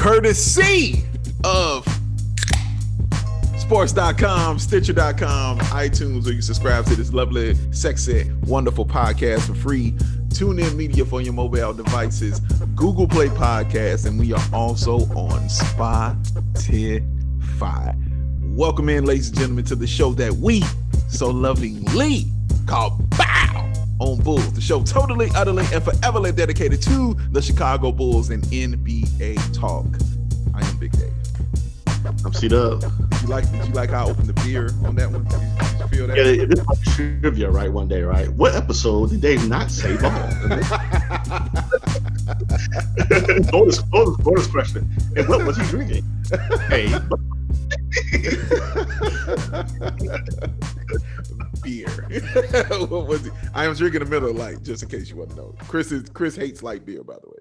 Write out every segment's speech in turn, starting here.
courtesy of sports.com, stitcher.com, iTunes, where you subscribe to this lovely, sexy, wonderful podcast for free. Tune in media for your mobile devices, Google Play Podcasts, and we are also on Spotify. Welcome in, ladies and gentlemen, to the show that we so lovingly call BAWL on Bulls. The show totally, utterly, and foreverly dedicated to the Chicago Bulls and NBA talk. I am Big Dave. I'm C-Dub. Did you like how I opened the beer on that one? Did you feel that? Yeah, this was trivia, right? One day, right? What episode did Dave not say ball? bonus question. And what was he drinking? Hey. Beer. What was it? I am drinking a Miller Lite, just in case you want to know. Chris hates light beer, by the way.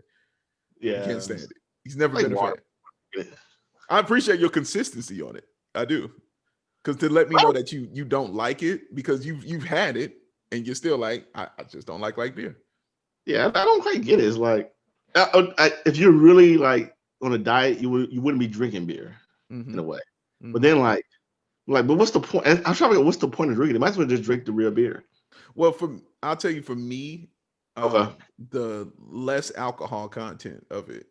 Yeah, he can't stand it. He's never like been a water. fan. I appreciate your consistency on it. I do, because to let me know that you don't like it because you've had it and you're still like I just don't like light beer. Yeah, I don't quite get it. It's like if you're really like on a diet, you wouldn't be drinking beer in a way. Mm-hmm. But then like, but what's the point? I'm trying to figure out what's the point of drinking it. Might as well just drink the real beer. Well, I'll tell you, for me, the less alcohol content of it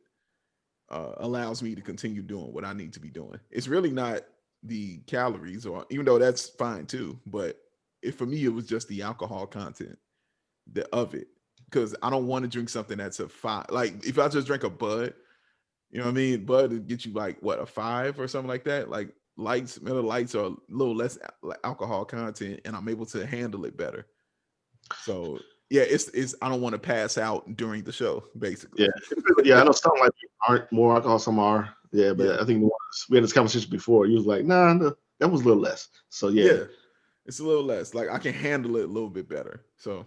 allows me to continue doing what I need to be doing. It's really not the calories, or even though that's fine too, but for me, it was just the alcohol content of it, because I don't want to drink something that's a 5. Like if I just drink a Bud, you know what I mean? Bud would get you like what, a 5 or something like that. Like Miller Lights are a little less alcohol content, and I'm able to handle it better. So yeah, it's I don't want to pass out during the show, basically. Yeah. I know some like aren't more alcohol, some are. Yeah, but I think we had this conversation before. You was like, nah, that was a little less. So yeah, it's a little less. Like I can handle it a little bit better. So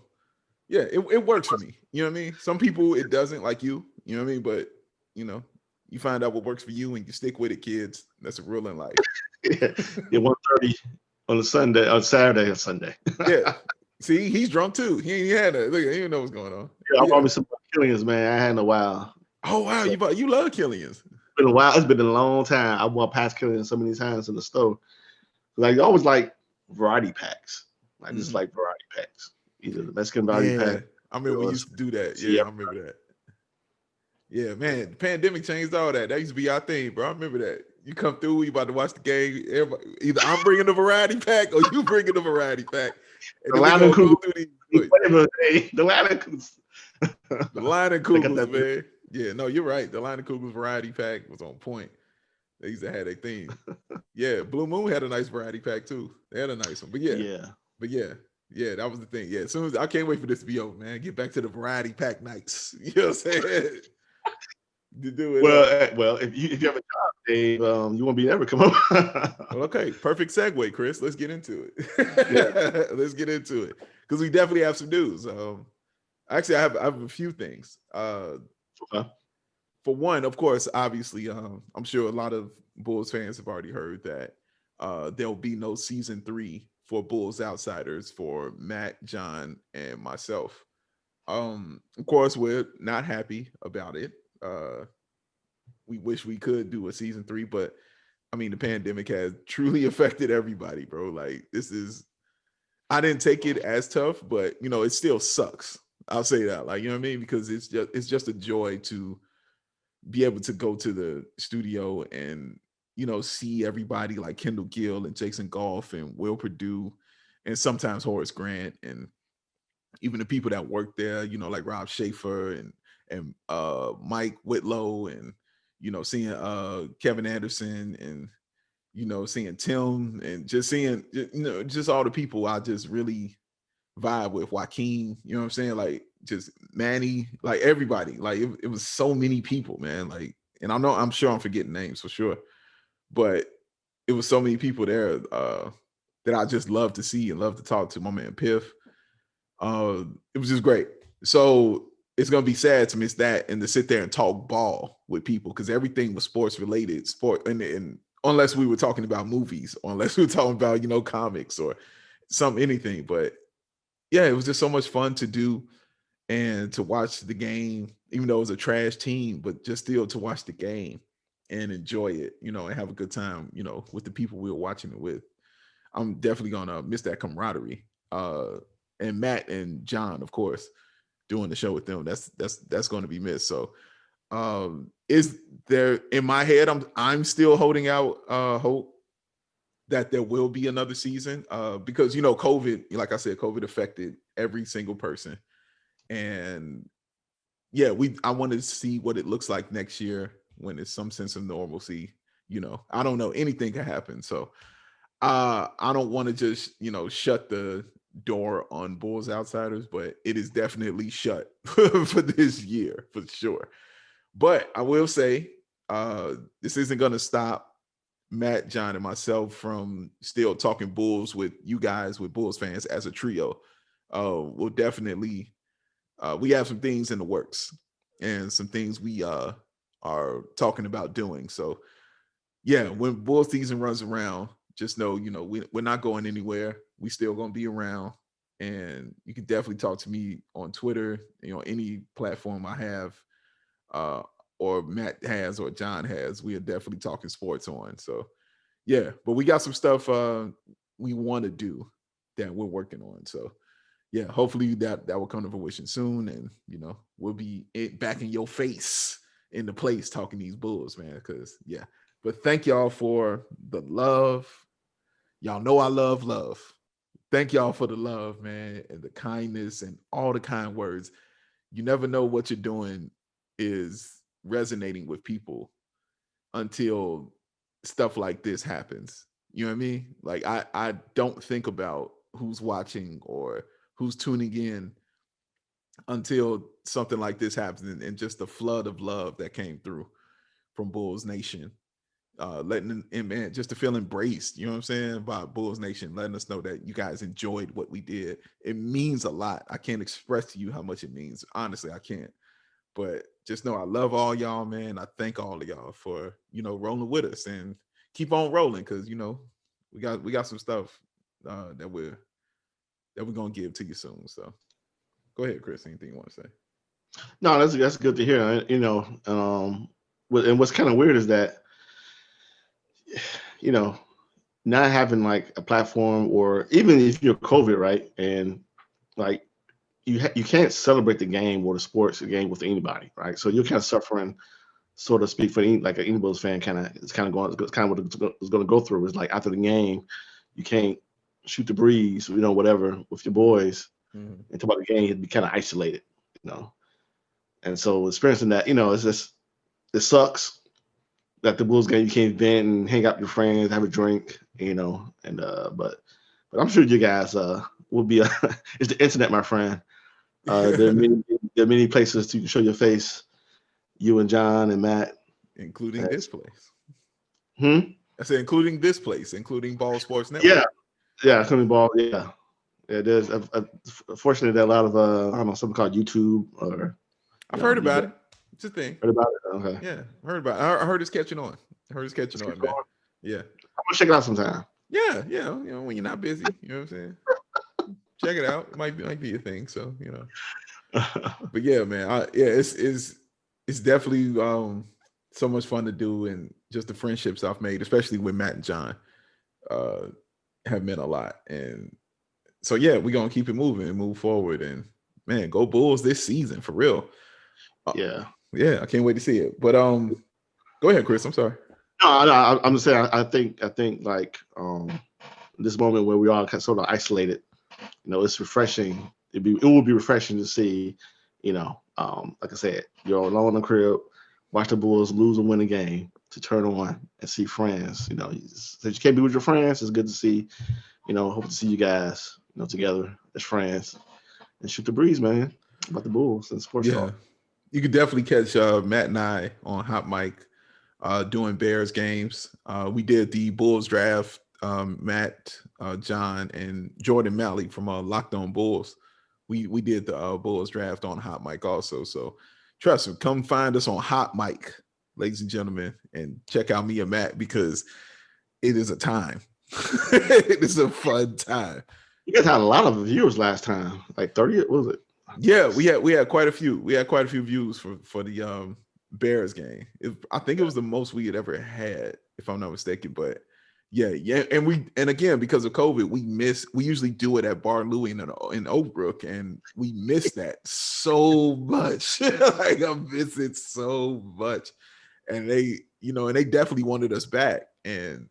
yeah, it works for me. You know what I mean? Some people it doesn't, like you know what I mean? But you know, you find out what works for you and you stick with it, kids. That's a rule in life. Yeah, 1:30 on Saturday or Sunday. Yeah. See, he's drunk too. He had it. Look, he didn't know what's going on. Yeah, I bought me some Killian's, man. I hadn't in a while. Oh wow, so, you love Killian's. It's been a while. It's been a long time. I walked past Killian's so many times in the store. Like always, like variety packs. Like just like variety packs. Either the Mexican variety pack. I remember we used to do that. Yeah, I remember that. Yeah, man. The pandemic changed all that. That used to be our thing, bro. I remember that. You come through, you about to watch the game. Either I'm bringing the variety pack or you bringing the variety pack. And the line and Cougars. The line and Cougars, man. Yeah, no, you're right. The line and Cougars variety pack was on point. They used to have their thing. Yeah, Blue Moon had a nice variety pack too. They had a nice one. But yeah, that was the thing. Yeah, as soon as I can't wait for this to be over, man. Get back to the variety pack nights. You know what I'm saying? To do it. Well, if you have a job, Dave, you won't be able to come up. Well, okay, perfect segue, Chris. Let's get into it. Let's get into it, because we definitely have some news. Actually, I have a few things. For one, of course, obviously, I'm sure a lot of Bulls fans have already heard that there'll be no season 3 for Bulls Outsiders for Matt, John, and myself. Of course, we're not happy about it. We wish we could do a season 3, but I mean, the pandemic has truly affected everybody, bro. Like I didn't take it as tough, but you know, it still sucks. I'll say that, like, you know what I mean? Because it's just a joy to be able to go to the studio and, you know, see everybody like Kendall Gill and Jason Goff and Will Perdue and sometimes Horace Grant and even the people that work there, you know, like Rob Schaefer and Mike Whitlow, and you know, seeing Kevin Anderson, and you know, seeing Tim, and just seeing, you know, just all the people I just really vibe with. Joaquin, you know what I'm saying? Like just Manny, like everybody. Like it was so many people, man. Like, and I'm sure I'm forgetting names for sure, but it was so many people there that I just love to see and love to talk to. My man Piff. It was just great. So it's gonna be sad to miss that and to sit there and talk ball with people, because everything was sports related, and unless we were talking about movies, or unless we were talking about, you know, comics or anything. But yeah, it was just so much fun to do and to watch the game, even though it was a trash team, but just still to watch the game and enjoy it, and have a good time, with the people we were watching it with. I'm definitely gonna miss that camaraderie. And Matt and John, of course, doing the show with them. That's going to be missed. So, is there in my head? I'm still holding out hope that there will be another season. Because COVID, like I said, COVID affected every single person, and yeah, I wanted to see what it looks like next year when it's some sense of normalcy. I don't know, anything can happen. So I don't want to just, shut the door on Bulls Outsiders, but it is definitely shut for this year for sure. But I will say, this isn't going to stop Matt, John, and myself from still talking Bulls with you guys, with Bulls fans as a trio. We'll definitely, we have some things in the works and some things we are talking about doing. So yeah, when Bulls season runs around, just know, we're not going anywhere. We still going to be around, and you can definitely talk to me on Twitter, any platform I have, or Matt has, or John has. We are definitely talking sports on. So yeah, but we got some stuff we want to do that we're working on. So yeah, hopefully that will come to fruition soon, and we'll be back in your face in the place talking these Bulls, man. Because yeah, but thank y'all for the love. Y'all know I love. Thank y'all for the love, man, and the kindness and all the kind words. You never know what you're doing is resonating with people until stuff like this happens. You know what I mean? Like I don't think about who's watching or who's tuning in until something like this happens, and just the flood of love that came through from Bulls Nation. Letting in, man, just to feel embraced, you know what I'm saying, by Bulls Nation, letting us know that you guys enjoyed what we did. It means a lot. I can't express to you how much it means. Honestly, I can't. But just know I love all y'all, man. I thank all of y'all for, rolling with us, and keep on rolling, because we got some stuff that we're gonna give to you soon. So go ahead, Chris. Anything you want to say? No, that's good to hear. And what's kind of weird is that, not having like a platform, or even if you're COVID, right, and like you can't celebrate the game or the sports game with anybody, right? So you're kind of suffering, so to speak, for like an Bulls fan. It's kind of what it's going to go through. Is like after the game, you can't shoot the breeze, whatever, with your boys, and talk about the game. It'd be kind of isolated, And so experiencing that, it's just, it sucks that the Bulls game you can't vent and hang out with your friends, have a drink, and but I'm sure you guys will be it's the internet, my friend. There are many places to show your face, you and John and Matt, including this place. I said including this place, including BAWL Sports Network. Yeah, including BAWL. Yeah. There's fortunately that a lot of I don't know, something called YouTube, or I've heard about it. It's a thing. Heard about it? Okay. Yeah, heard about it. I heard it's catching on. Man. Yeah. I'm gonna check it out sometime. Yeah, when you're not busy, you know what I'm saying? Check it out. It might be a thing. So, But yeah, man. It's definitely so much fun to do, and just the friendships I've made, especially with Matt and John, have meant a lot. And so yeah, we're gonna keep it moving and move forward, and man, go Bulls this season for real. Yeah, I can't wait to see it. But go ahead, Chris. I'm sorry. No, I'm just saying. I think like this moment where we all kind of sort of isolated, it's refreshing. It will be refreshing to see, like I said, you're alone in the crib, watch the Bulls lose and win a game, to turn on and see friends. Since you can't be with your friends, it's good to see. Hope to see you guys, together as friends, and shoot the breeze, man, about the Bulls and sports talk. You could definitely catch Matt and I on Hot Mic doing Bears games. We did the Bulls draft. Matt, John, and Jordan Malley from Locked On Bulls. We did the Bulls draft on Hot Mic also. So trust me, come find us on Hot Mic, ladies and gentlemen, and check out me and Matt, because it is a time. It is a fun time. You guys had a lot of viewers last time, like 30. What was it? Yeah, we had quite a few. We had quite a few views for the Bears game. I think it was the most we had ever had, if I'm not mistaken. But yeah, and again, because of COVID, we usually do it at Bar Louie in Oak Brook, and we miss that so much. Like I miss it so much. And they definitely wanted us back. And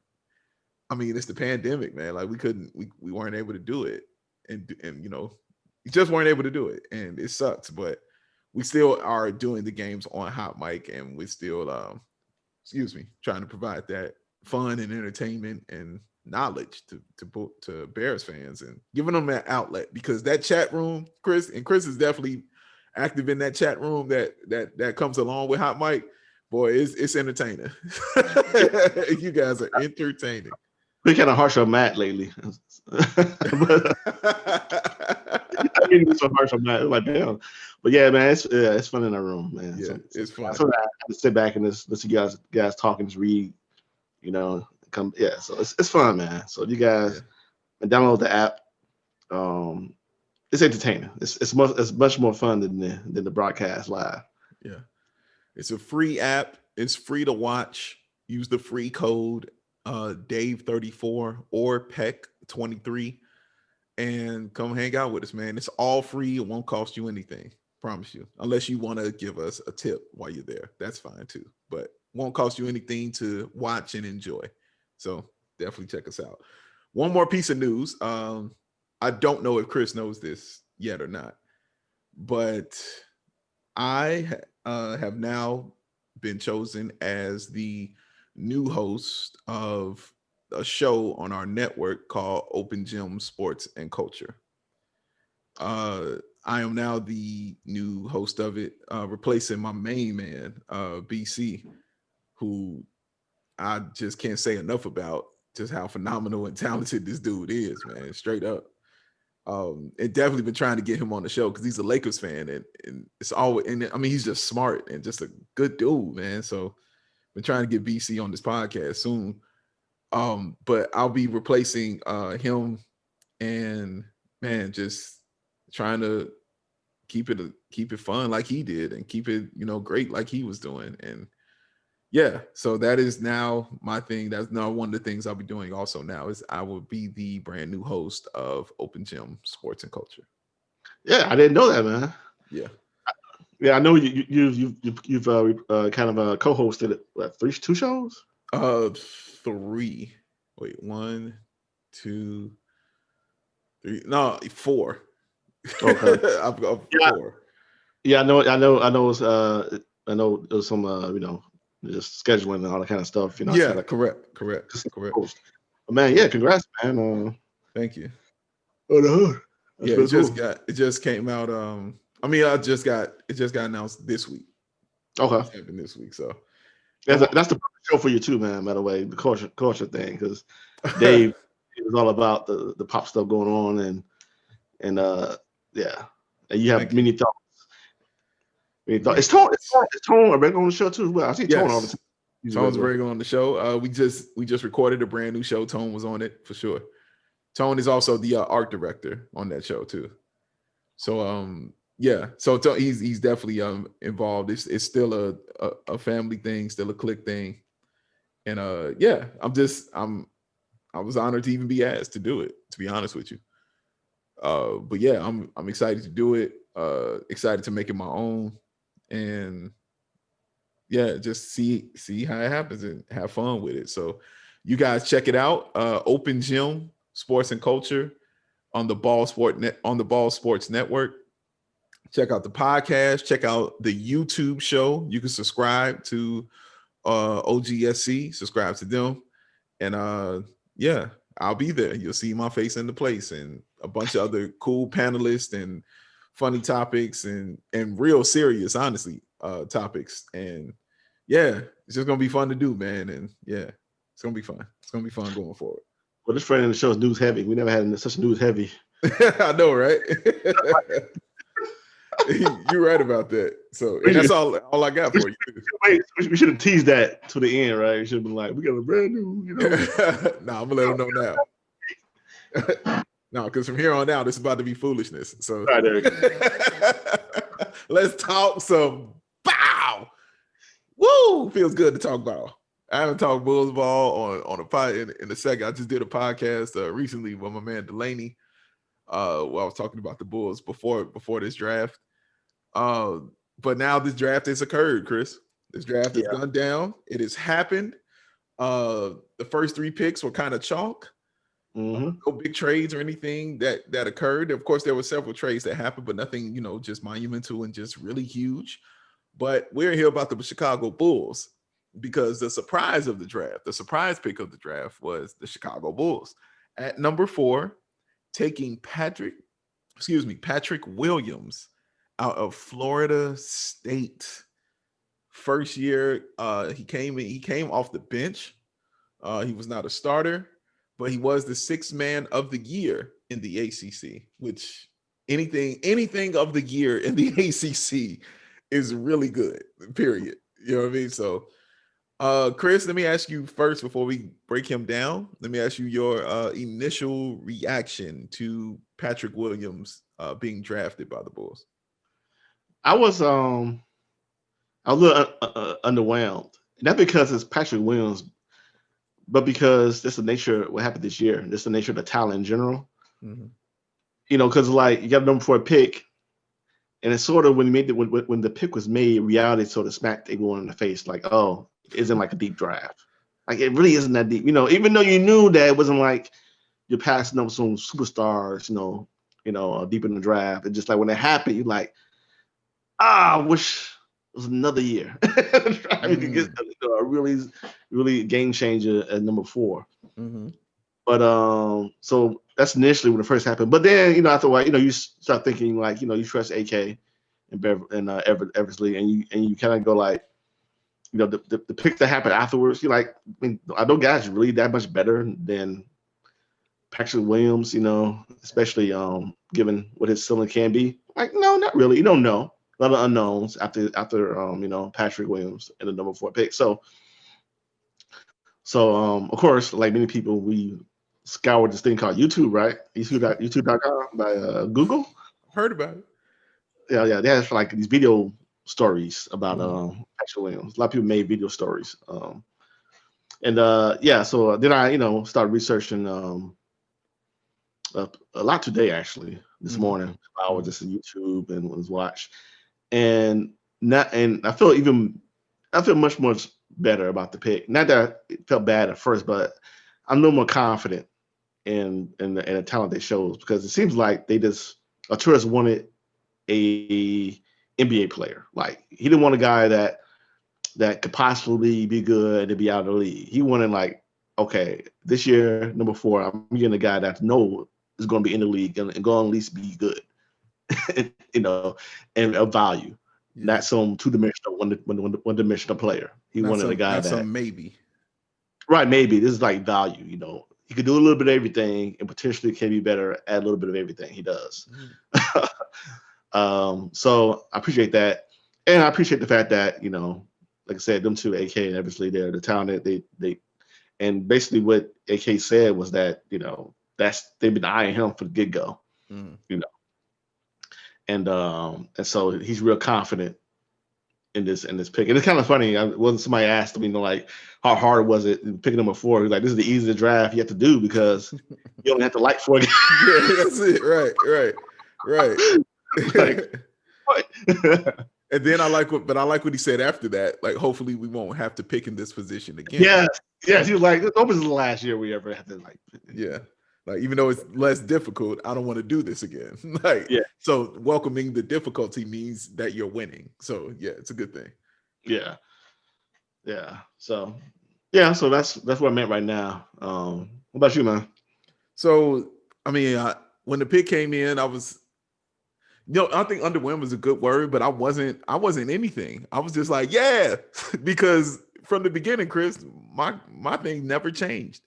I mean, it's the pandemic, man. Like we weren't able to do it, and we just weren't able to do it, and it sucks. But we still are doing the games on Hot Mic, and we're still, trying to provide that fun and entertainment and knowledge to Bears fans, and giving them that outlet, because that chat room, Chris is definitely active in that chat room that comes along with Hot Mic. Boy, it's entertaining. You guys are entertaining. We kind of harsh on Matt lately. But, I mean, so harsh on Matt. Like, damn. But yeah, man, it's fun in our room, man. Yeah, it's fun. So I have to sit back and just listen to you guys talking, just read, come. Yeah, so it's fun, man. So you guys download the app. It's entertaining. It's much more fun than the broadcast live. Yeah, it's a free app. It's free to watch. Use the free code Dave34 or PEC23 and come hang out with us, man. It's all free. It won't cost you anything. Promise you. Unless you want to give us a tip while you're there. That's fine too. But won't cost you anything to watch and enjoy. So definitely check us out. One more piece of news. I don't know if Chris knows this yet or not, but I have now been chosen as the new host of a show on our network called Open Gym Sports and Culture. I am now the new host of it, replacing my main man, BC, who I just can't say enough about just how phenomenal and talented this dude is, man, straight up. And definitely been trying to get him on the show because he's a Lakers fan, and it's always, and I mean, he's just smart and just a good dude, man. So been trying to get BC on this podcast soon. But I'll be replacing him, and man, just trying to keep it fun like he did, and keep it, great like he was doing. And yeah, so that is now my thing. That's now one of the things I'll be doing also now is I will be the brand new host of Open Gym Sports and Culture. Yeah, I didn't know that, man. Yeah. Yeah, I know you've kind of co-hosted what, 2 shows? 3. Wait, 1, 2, 3. No, 4. Okay. I've got 4. Yeah, I know. I know there's some just scheduling and all that kind of stuff. Yeah, correct. But man, yeah, congrats, man. Thank you. Yeah, it just came out. It just got announced this week. Okay, it happened this week. So that's the perfect show for you too, man. By the way, the culture thing, because Dave it was all about the pop stuff going on, and you have many thoughts. Is Tone a regular on the show too? Well, I see Tone all the time. Tone's regular on the show. We just recorded a brand new show. Tone was on it for sure. Tone is also the art director on that show too. So so he's definitely involved. It's still a family thing, still a clique thing, and I was honored to even be asked to do it, to be honest with you. But yeah, I'm excited to do it. Excited to make it my own, and yeah, just see how it happens and have fun with it. So you guys check it out. Open Gym Sports and Culture on the BAWL Sports Network. Check out the podcast. Check out the YouTube show. You can subscribe to OGSC. Subscribe to them, and I'll be there. You'll see my face in the place, and a bunch of other cool panelists and funny topics and real serious, honestly, topics. And yeah, it's just gonna be fun to do, man. And yeah, it's gonna be fun. It's gonna be fun going forward. Well, this friend in the show is news heavy. We never had such news heavy. I know, right? You're right about that. So that's all I got for you. Wait, we should have teased that to the end, right? We should have been like, we got a brand new, Nah, I'm gonna let them know now. No, because from here on out, it's about to be foolishness. So right, let's talk some BAWL. Woo! Feels good to talk ball. I haven't talked Bulls ball on a pod in a second. I just did a podcast recently with my man Delaney. Where I was talking about the Bulls before this draft. But now this draft has occurred, Chris. This draft has gone down. It has happened. The first 3 picks were kind of chalk. No big trades or anything that occurred. Of course, there were several trades that happened, but nothing, just monumental and just really huge. But we're here about the Chicago Bulls because the surprise of the draft, the surprise pick of the draft was the Chicago Bulls at number 4, taking Patrick Williams out of Florida State. First year, he came off the bench. He was not a starter, but he was the 6th man of the year in the ACC, which anything of the year in the ACC is really good, period. You know what I mean? So, Chris, let me ask you first before we break him down. Let me ask you your initial reaction to Patrick Williams being drafted by the Bulls. I was a little underwhelmed. Not because it's Patrick Williams, but because that's the nature of what happened this year. That's the nature of the talent in general. Because like you got a number 4 pick, and it's sort of when the pick was made, reality sort of smacked everyone in the face, like, oh, it isn't like a deep draft. Like it really isn't that deep. Even though you knew that it wasn't like you're passing up some superstars, deep in the draft. It's just like when it happened, you're like, I wish it was another year. Trying to get a really, really game changer at number 4. But so that's initially when it first happened. But then, after a while, you start thinking like, you trust AK and Eversley, and you kind of go like, the picks that happen afterwards. You're like, are those guys really that much better than Patrick Williams? Especially given what his ceiling can be. Like, no, not really. You don't know. A lot of unknowns after Patrick Williams and the number 4 pick. So of course, like many people, we scoured this thing called YouTube, right? YouTube.com by Google. Heard about it. Yeah. They have like these video stories about Patrick Williams. A lot of people made video stories. So then I, started researching a lot today, actually, this morning. I was just on YouTube and was watched. And I feel much better about the pick. Not that it felt bad at first, but I'm a little more confident in the talent they shows, because it seems like Arturas wanted a NBA player. Like he didn't want a guy that could possibly be good and be out of the league. He wanted like, okay, this year, number 4, I'm getting a guy that I know is going to be in the league and going to at least be good. And of value, not some 2-dimensional, one-dimensional player. He wanted a guy that maybe. Right, maybe this is like value. He could do a little bit of everything and potentially can be better at a little bit of everything he does. So I appreciate that, and I appreciate the fact that like I said, them two, AK and Eversley, they're the talented. They and basically what AK said was that they've been eyeing him for the get-go. And so he's real confident in this pick. And it's kind of funny. Somebody asked him, like, how hard was it picking number 4? He's like, this is the easiest draft you have to do because you only have to like 4 guys. Yeah, that's it. Right. Like, what? And then I like what he said after that. Like, hopefully we won't have to pick in this position again. Yes. He was like, this is the last year we ever have to like. Yeah. Like, even though it's less difficult, I don't want to do this again. So welcoming the difficulty means that you're winning. So yeah, it's a good thing. Yeah. So that's what I meant right now. What about you, man? So I mean, when the pick came in, I was, I think underwhelmed is a good word, but I wasn't anything. I was just like, yeah, because from the beginning, Chris, my thing never changed.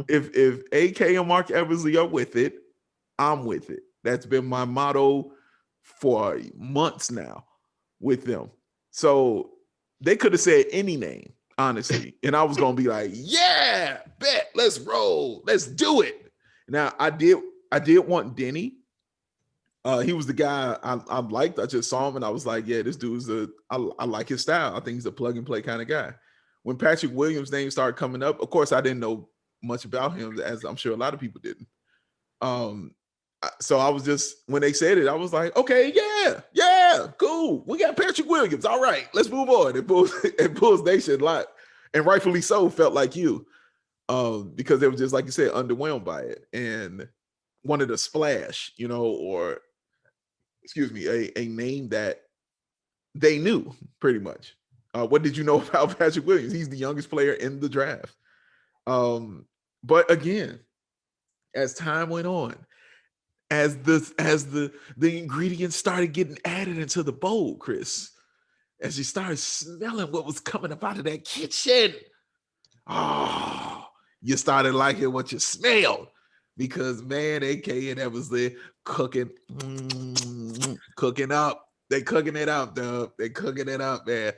If AK and Mark Eversley are with it, I'm with it. That's been my motto for months now with them. So they could have said any name, honestly, and I was gonna be like, yeah, bet, let's roll, let's do it. Now I did want Denny. He was the guy I liked. I just saw him and I was like, yeah, this dude's I like his style. I think he's a plug and play kind of guy. When Patrick Williams' name started coming up, of course, I didn't know much about him, as I'm sure a lot of people didn't. So I was just, when they said it, I was like, okay, yeah, cool. We got Patrick Williams. All right, let's move on. And Bulls Nation, lot, and rightfully so, felt like you, because they were just, like you said, underwhelmed by it and wanted a splash, or excuse me, a name that they knew pretty much. What did you know about Patrick Williams? He's the youngest player in the draft. But again, as time went on, as the ingredients started getting added into the bowl, Chris, as you started smelling what was coming up out of that kitchen, you started liking what you smelled. Because man, AKAME, that was there cooking up. They cooking it up, dub. They cooking it up, man.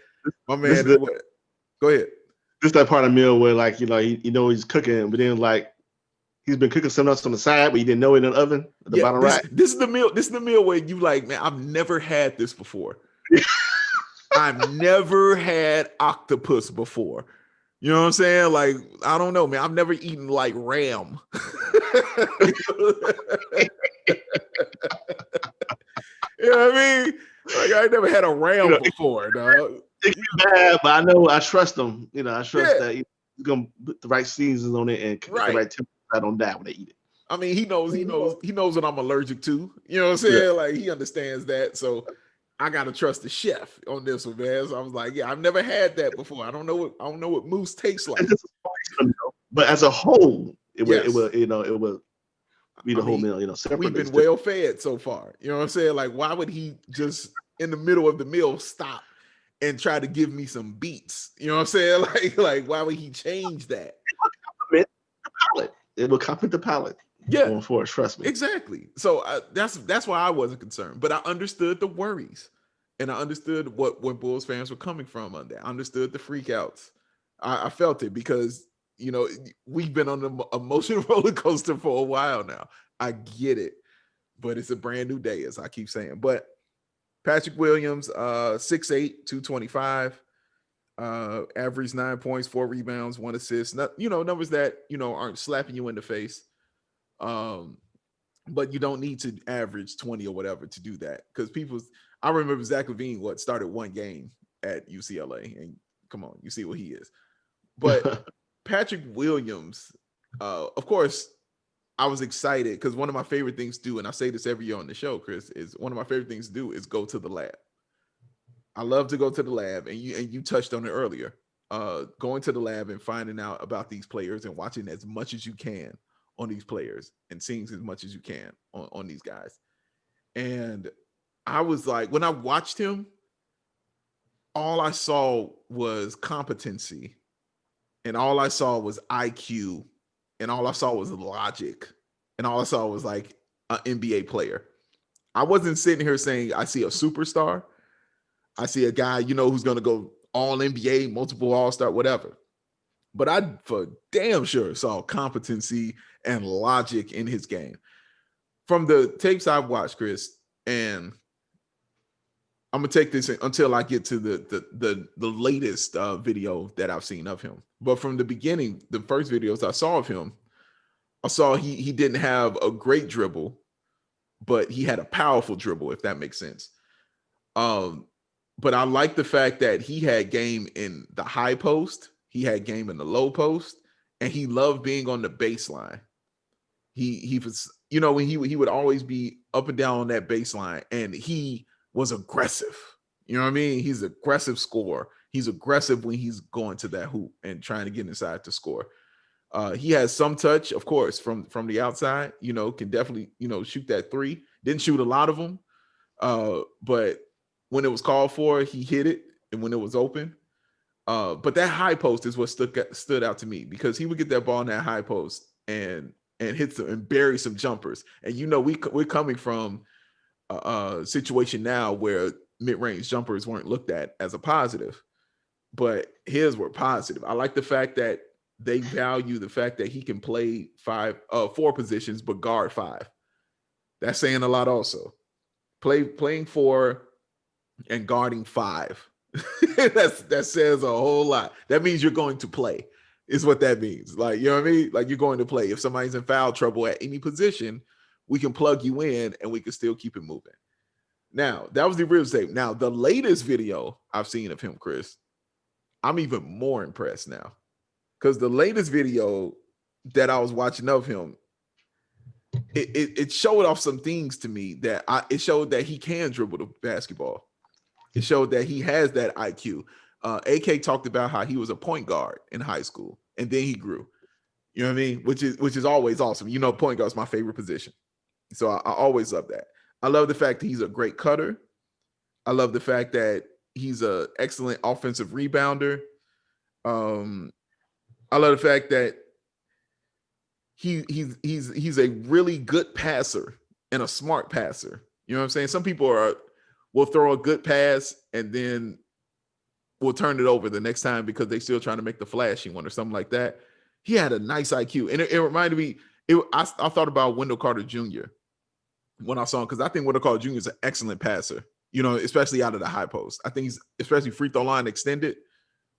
My man, go ahead. This that part of the meal where, like, he's cooking, but then like he's been cooking something else on the side, but you didn't know it in the oven at the bottom right. This is the meal. This is the meal where you like, man, I've never had this before. I've never had octopus before. You know what I'm saying? Like, I don't know, man. I've never eaten like ram. You know what I mean? Like, I never had a ram before, dog. It's bad, but I trust them. I trust that he's gonna put the right seasons on it and the right temperature. I don't die when they eat it. I mean, he knows what I'm allergic to. You know what I'm saying? Yeah. Like, he understands that. So I gotta trust the chef on this one, man. So I was like, yeah, I've never had that before. I don't know what moose tastes like. But as a whole, it will be the whole meal. We've been well fed so far. You know what I'm saying? Like, why would he just in the middle of the meal stop and try to give me some beats? You know what I'm saying? Like why would he change that? It will compliment the palate. Yeah, going for it. Trust me. Exactly. So that's why I wasn't concerned, but I understood the worries, and I understood what Bulls fans were coming from on that. I understood the freakouts. I felt it because we've been on an emotional roller coaster for a while now. I get it, but it's a brand new day, as I keep saying. But Patrick Williams, 6'8", 225, average 9 points, 4 rebounds, 1 assist. Numbers that aren't slapping you in the face. But you don't need to average 20 or whatever to do that, because I remember Zach LaVine started one game at UCLA, and come on, you see what he is. But Patrick Williams, of course, I was excited because one of my favorite things to do, and I say this every year on the show, Chris, is one of my favorite things to do is go to the lab. I love to go to the lab, and you touched on it earlier. Going to the lab and finding out about these players and watching as much as you can on these players and seeing as much as you can on these guys. And I was like, when I watched him, all I saw was competency, and all I saw was IQ, and all I saw was logic, and all I saw was like an NBA player. I wasn't sitting here saying I see a superstar. I see a guy, who's going to go all NBA, multiple all-star, whatever. But I for damn sure saw competency and logic in his game. From the tapes I've watched, Chris, and I'm gonna take this until I get to the latest video that I've seen of him. But from the beginning, the first videos I saw of him, I saw he didn't have a great dribble, but he had a powerful dribble, if that makes sense. But I like the fact that he had game in the high post, he had game in the low post, and he loved being on the baseline. He was, when he would always be up and down on that baseline, and he was aggressive. You know what I mean? He's an aggressive scorer. He's aggressive when he's going to that hoop and trying to get inside to score. He has some touch, of course, from the outside, can definitely, shoot that three. Didn't shoot a lot of them. But when it was called for, he hit it. And when it was open, but that high post is what stood out to me, because he would get that ball in that high post and hit some and bury some jumpers. And, we're coming from a situation now where mid-range jumpers weren't looked at as a positive, but his were positive. I like the fact that they value the fact that he can play 4 positions, but guard 5. That's saying a lot also. playing 4 and guarding 5. That says a whole lot. That means you're going to play, is what that means. Like, you know what I mean? Like, you're going to play. If somebody's in foul trouble at any position, we can plug you in and we can still keep it moving. Now, that was the original tape. Now, the latest video I've seen of him, Chris, I'm even more impressed now. Because the latest video that I was watching of him, it showed off some things to me that it showed that he can dribble the basketball. It showed that he has that IQ. AK talked about how he was a point guard in high school, and then he grew. You know what I mean? Which is always awesome. You know, point guard is my favorite position. So I always love that. I love the fact that he's a great cutter. I love the fact that he's an excellent offensive rebounder. I love the fact that he's a really good passer and a smart passer. You know what I'm saying? Some people will throw a good pass and then will turn it over the next time because they're still trying to make the flashy one or something like that. He had a nice IQ. And it reminded me, I thought about Wendell Carter Jr. when I saw him, because I think Wendell Carter Jr. is an excellent passer, you know, especially out of the high post. I think he's, especially free throw line extended,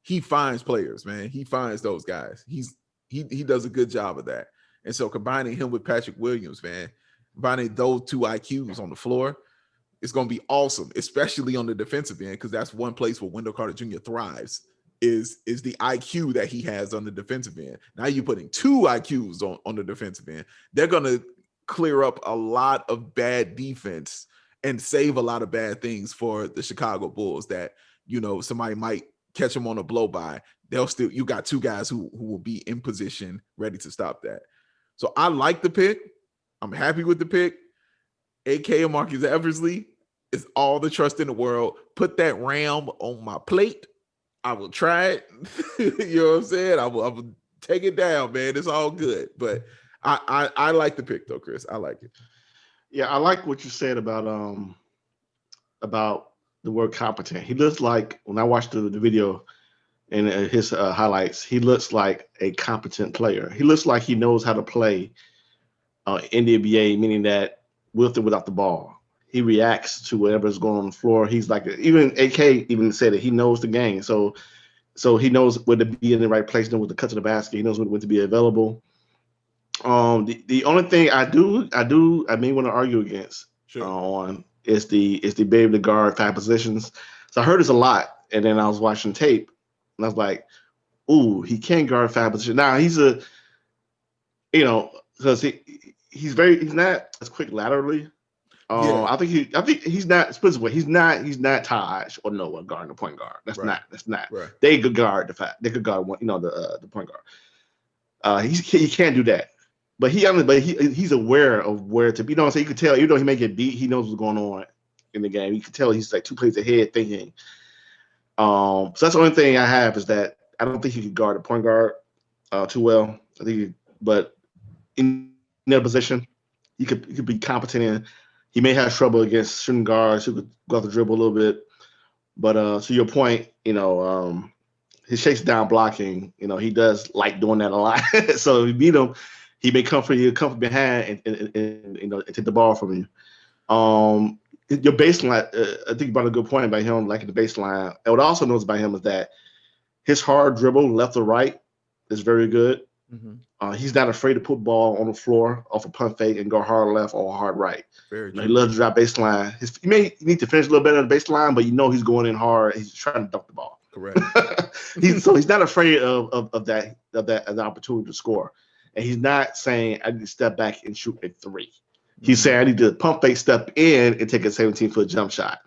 he finds players, man. He finds those guys. He does a good job of that. And so combining him with Patrick Williams, man, combining those two IQs on the floor, it's going to be awesome, especially on the defensive end, because that's one place where Wendell Carter Jr. thrives, is the IQ that he has on the defensive end. Now you're putting 2 IQs on the defensive end. They're going to clear up a lot of bad defense and save a lot of bad things for the Chicago Bulls that, you know, somebody might catch them on a blow by. You got 2 guys who will be in position ready to stop that. So I like the pick. I'm happy with the pick. AK and Marcus Eversley is all the trust in the world. Put that ram on my plate. I will try it. You know what I'm saying? I will take it down, man. It's all good. But I like the pick though, Chris. I like it. Yeah, I like what you said about the word competent. He looks like, when I watched the video and his highlights, he looks like a competent player. He looks like he knows how to play in the NBA, meaning that with or without the ball, he reacts to whatever's going on the floor. He's like, even AK even said it, he knows the game. So he knows when to be in the right place, knows when to cut to the basket. He knows when to be available. The only thing I may want to argue against on is the be able to guard 5 positions. So I heard this a lot, and then I was watching tape, and I was like, "Ooh, he can guard 5 positions." Now he's because he's not as quick laterally. I think he's not. Put this way, he's not Taj or Noah guarding the point guard. That's not. Right. They could guard they could guard one, the point guard. He can't do that. But he's aware of where to be. You know what I'm saying? You can tell, even though he may get beat, he knows what's going on in the game. You can tell he's like 2 plays ahead thinking. So that's the only thing I have, is that I don't think he could guard a point guard too well. I think, but in that position, he could be competent in. He may have trouble against shooting guards who could go off the dribble a little bit. But to your point, his chase down blocking, he does like doing that a lot. So if you beat him, he may come from behind and take the ball from you. Your baseline, I think you brought a good point about him liking the baseline. And what I also notice about him is that his hard dribble, left or right, is very good. Mm-hmm. He's not afraid to put ball on the floor off a pump fake and go hard left or hard right. He loves to drive baseline. He may need to finish a little better on the baseline, but he's going in hard. He's trying to dunk the ball. Correct. He's not afraid of that as an opportunity to score. And he's not saying, I need to step back and shoot a 3. He's saying, I need to pump fake, step in, and take a 17-foot jump shot.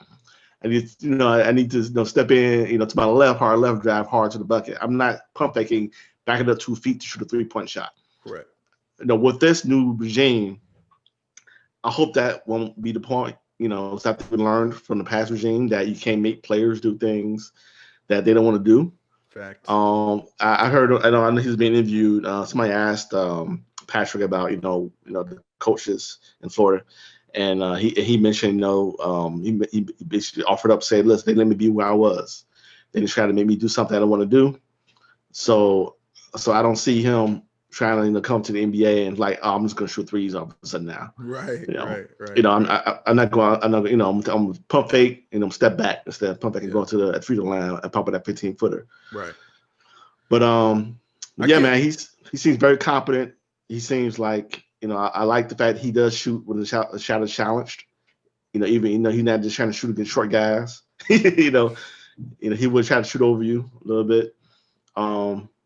I need to step in, to my left, hard left, drive hard to the bucket. I'm not pump faking, backing up 2 feet to shoot a 3-point shot. Correct. With this new regime, I hope that won't be the point. Something we learned from the past regime, that you can't make players do things that they don't want to do. Fact. I heard. I know he's being interviewed. Somebody asked Patrick about the coaches in Florida, and he mentioned he basically offered up, said, "Listen, they let me be where I was. They just tried to make me do something I don't want to do." So I don't see him trying to come to the NBA and like, oh, I'm just gonna shoot threes all of a sudden now. Right. I'm not going. I'm pump fake and I'm step back instead of pump fake and go to the free throw line and pump that 15-footer. Right. But man, he seems very competent. He seems like I like the fact he does shoot when the shot is challenged. Even he's not just trying to shoot against short guys. he would try to shoot over you a little bit.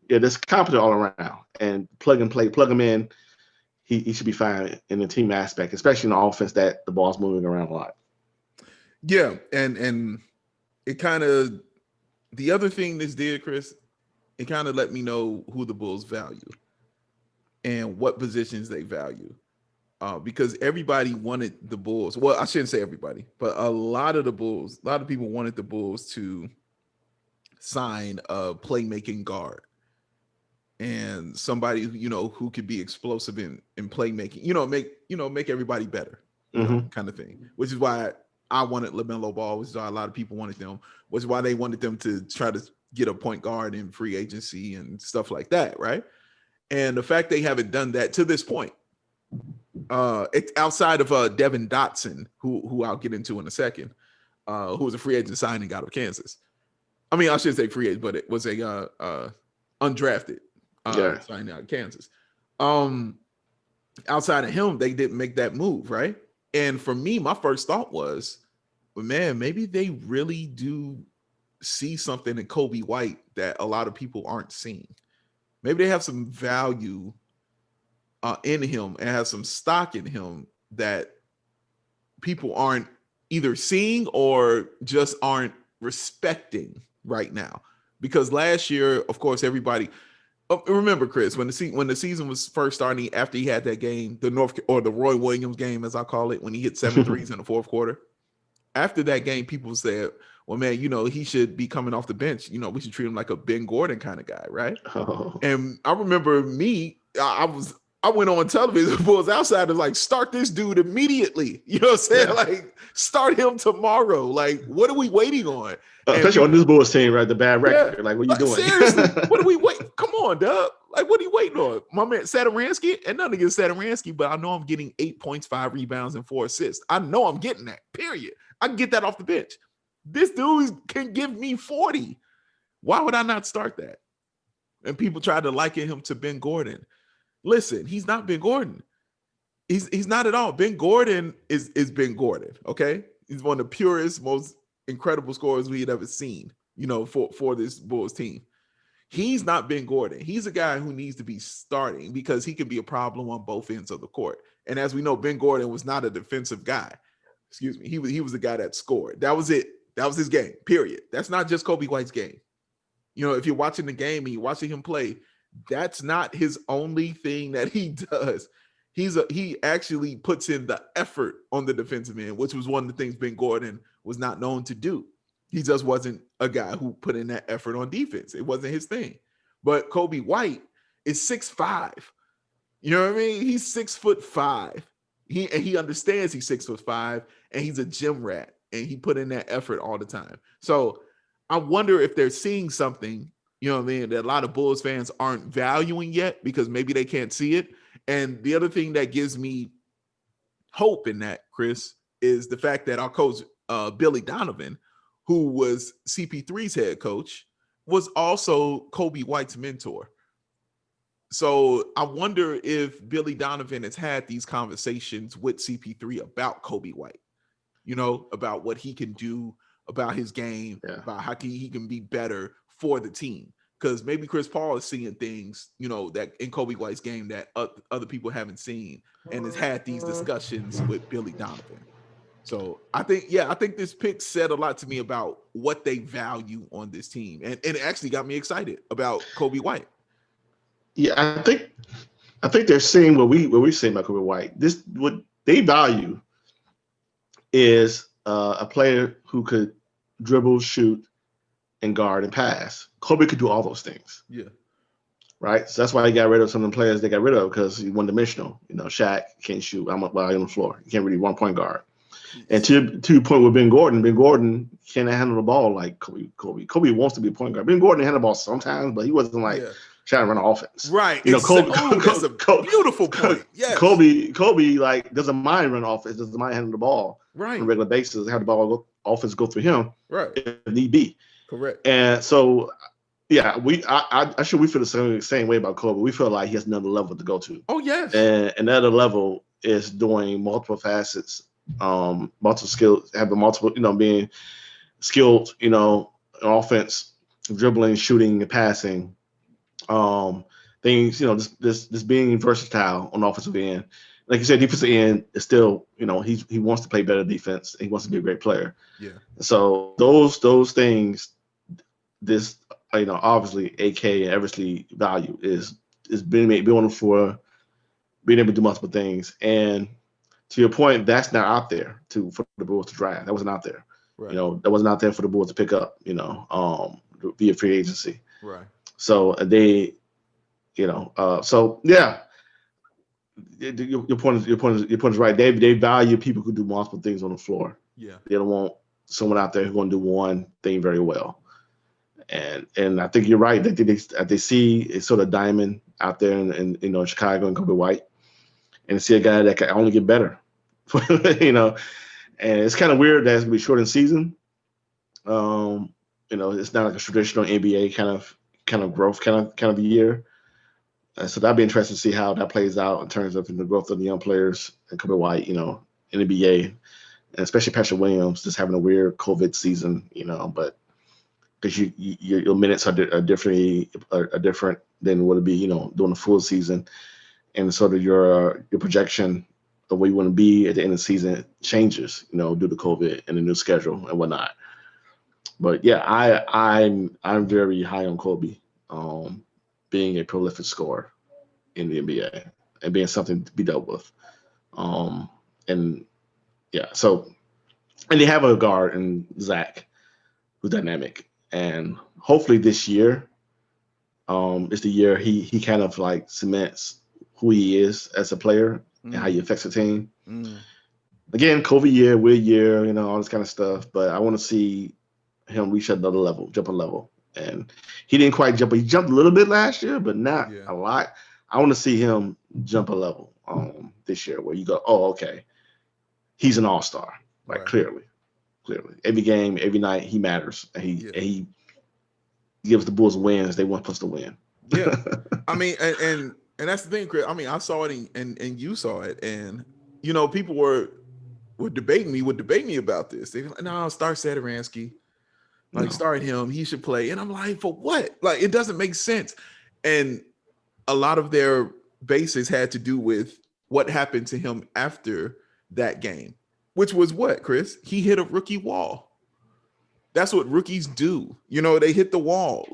That's competent all around, and plug and play, plug him in. He should be fine in the team aspect, especially in the offense that the ball's moving around a lot. Yeah, and it kind of, the other thing this did, Chris, it kind of let me know who the Bulls value and what positions they value. Because everybody wanted the Bulls. Well, I shouldn't say everybody, but a lot of people wanted the Bulls to sign a playmaking guard and somebody who could be explosive in playmaking. Make everybody better, kind of thing. Which is why I wanted LaMelo Ball, which is why a lot of people wanted them. Which is why they wanted them to try to get a point guard in free agency and stuff like that, right? And the fact they haven't done that to this point. Outside of Devin Dotson, who I'll get into in a second, who was a free agent signing out of Kansas. I mean, I should say free agent, but it was a undrafted signing out of Kansas. Outside of him, they didn't make that move, right? And for me, my first thought was, well, man, maybe they really do see something in Kobe White that a lot of people aren't seeing. Maybe they have some value in him and have some stock in him that people aren't either seeing or just aren't respecting right now. Because last year, of course, everybody remember, Chris, when the season was first starting, after he had that game, the Roy Williams game, as I call it, when he hit 7 threes in the fourth quarter. After that game, people said, well, man, he should be coming off the bench. We should treat him like a Ben Gordon kind of guy, right? Oh. And I remember I went on television, Bulls Outsiders, like, start this dude immediately. You know what I'm saying? Yeah. Like, start him tomorrow. Like, what are we waiting on? Especially on this Bulls team, right? The bad record. Yeah. Like, what are you doing? Seriously, what are we waiting? Come on, Doug. Like, what are you waiting on? My man, Satoransky, and nothing against Satoransky, but I know I'm getting 8 points, 5 rebounds, and 4 assists. I know I'm getting that, period. I can get that off the bench. This dude can give me 40. Why would I not start that? And people tried to liken him to Ben Gordon. Listen, he's not Ben Gordon. He's not at all. Ben Gordon is Ben Gordon, okay? He's one of the purest, most incredible scorers we had ever seen, for this Bulls team. He's not Ben Gordon. He's a guy who needs to be starting because he can be a problem on both ends of the court. And as we know, Ben Gordon was not a defensive guy. Excuse me. He was the guy that scored. That was it. That was his game, period. That's not just Kobe White's game. If you're watching the game and you're watching him play, that's not his only thing that he does. He actually puts in the effort on the defensive end, which was one of the things Ben Gordon was not known to do. He just wasn't a guy who put in that effort on defense. It wasn't his thing. But Kobe White is 6'5". You know what I mean? He's 6'5". He understands he's 6'5", and he's a gym rat, and he put in that effort all the time. So I wonder if they're seeing something, that a lot of Bulls fans aren't valuing yet because maybe they can't see it. And the other thing that gives me hope in that, Chris, is the fact that our coach, Billy Donovan, who was CP3's head coach, was also Kobe White's mentor. So I wonder if Billy Donovan has had these conversations with CP3 about Kobe White, about what he can do, about his game, about how he can be better for the team. Because maybe Chris Paul is seeing things, that in Kobe White's game that other people haven't seen, and has had these discussions with Billy Donovan. So I think this pick said a lot to me about what they value on this team. And it actually got me excited about Kobe White. Yeah, I think they're seeing what we're seeing about Kobe White. What they value is a player who could dribble, shoot, and guard and pass. Kobe could do all those things. Yeah. Right? So that's why he got rid of some of the players they got rid of, because he's one-dimensional. Shaq can't shoot. I'm on the floor. He can't really one-point guard. And to your point with Ben Gordon can't handle the ball like Kobe. Kobe wants to be a point guard. Ben Gordon handled the ball sometimes, but he wasn't like trying to run an offense. Right. You know, Kobe. That's a beautiful point. Yes. Kobe like doesn't mind running offense. Doesn't mind handling the ball on a regular basis. Have the ball offense go through him, right, if need be. Correct. And so, yeah, we feel the same way about Kobe. We feel like he has another level to go to. Oh yes. And another level is doing multiple facets, multiple skills, having multiple, being skilled, offense, dribbling, shooting, and passing. Things, just being versatile on the offensive end. Like you said, defensive end is still, he wants to play better defense. He wants to be a great player. Yeah. So those things, this, obviously AK and Eversley value is being for being able to do multiple things. And to your point, that's not out there for the Bulls to draft. That wasn't out there. Right. That wasn't out there for the Bulls to pick up, via free agency. Right. So they, so yeah, your point is right. They value people who do multiple things on the floor. Yeah. They don't want someone out there who's going to do one thing very well. And I think you're right. They see a sort of diamond out there in Chicago and Kobe White, and see a guy that can only get better. And it's kind of weird that it's gonna be short in season. It's not like a traditional NBA kind of growth kind of year. So that'd be interesting to see how that plays out in terms of the growth of the young players and Kobe White, in the NBA, and especially Patrick Williams just having a weird COVID season, but because your minutes are different than what it'd be, during the full season, and sort of your projection of where you want to be at the end of the season changes, due to COVID and the new schedule and whatnot. But yeah, I'm very high on Kobe, being a prolific scorer in the NBA and being something to be dealt with. And yeah, so, and they have a guard in Zach who's dynamic, and hopefully this year is the year he kind of like cements who he is as a player and how he affects the team. Again, COVID year, weird year, all this kind of stuff, but I want to see him reach another level, jump a level. And he didn't quite jump. He jumped a little bit last year, but not a lot. I want to see him jump a level this year where you go, oh, okay, he's an all-star, like clearly. Every game, every night, he matters. And he gives the Bulls wins they want us to win. Yeah. I mean, and that's the thing, Chris. I mean, I saw it and you saw it. And, people would debate me about this. They like, no, start Satoransky. Start him. He should play. And I'm like, for what? Like, it doesn't make sense. And a lot of their bases had to do with what happened to him after that game, which was what, Chris? He hit a rookie wall. That's what rookies do. They hit the wall.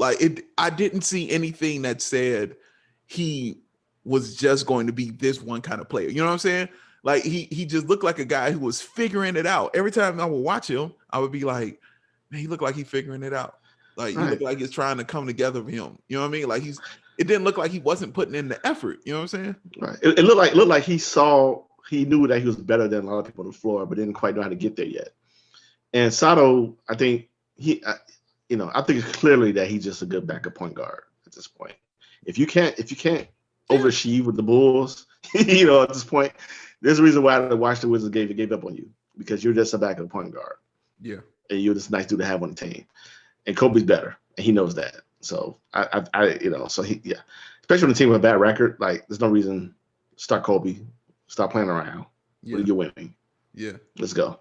I didn't see anything that said he was just going to be this one kind of player. You know what I'm saying? Like, he just looked like a guy who was figuring it out. Every time I would watch him, I would be like, man, he looked like he's figuring it out. Like, he looked like it's trying to come together for him. You know what I mean? Like, it didn't look like he wasn't putting in the effort. You know what I'm saying? Right. It looked like he knew that he was better than a lot of people on the floor, but didn't quite know how to get there yet. And Sato, I think I think it's clearly that he's just a good backup point guard at this point. If you can't overachieve with the Bulls, at this point, there's a reason why the Washington Wizards gave up on you, because you're just a backup point guard. Yeah. And you're just a nice dude to have on the team. And Kobe's better, and he knows that. So especially when the team with a bad record, like, there's no reason to start Kobe, stop playing around. Yeah. When you're winning. Yeah. Let's go.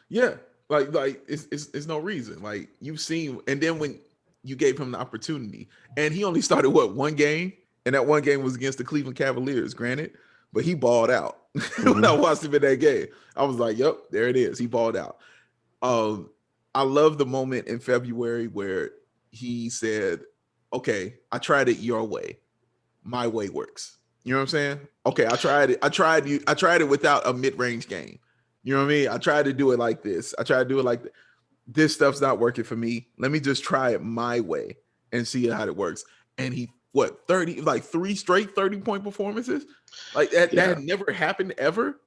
Yeah. Like it's no reason. Like, you've seen, and then when you gave him the opportunity, and he only started one game, and that one game was against the Cleveland Cavaliers, granted, but he balled out. When I watched him in that game, I was like, yep, there it is. He balled out. I love the moment in February where he said, okay, I tried it your way. My way works. You know what I'm saying? Okay, I tried it. I tried it without a mid-range game. You know what I mean? I tried to do it like this. I tried to do it like this stuff's not working for me. Let me just try it my way and see how it works. And he, 3 straight 30-point performances? Like, that had never happened ever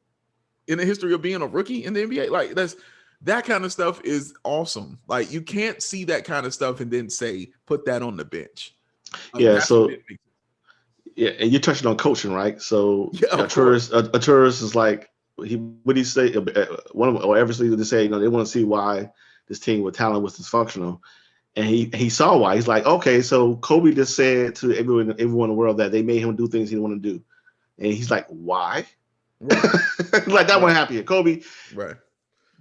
in the history of being a rookie in the NBA. Like, that kind of stuff is awesome. Like, you can't see that kind of stuff and then say, put that on the bench. Yeah. That's what So it makes. yeah, and you're touching on coaching, right? So Yeah, a of course. tourist is like what do you say? One of or Eversley would say, they want to see why this team with talent was dysfunctional, and he saw why. He's like, okay, so Kobe just said to everyone in the world that they made him do things he didn't want to do, and he's like, why? Right. Like that Right. won't happen. Kobe, Right.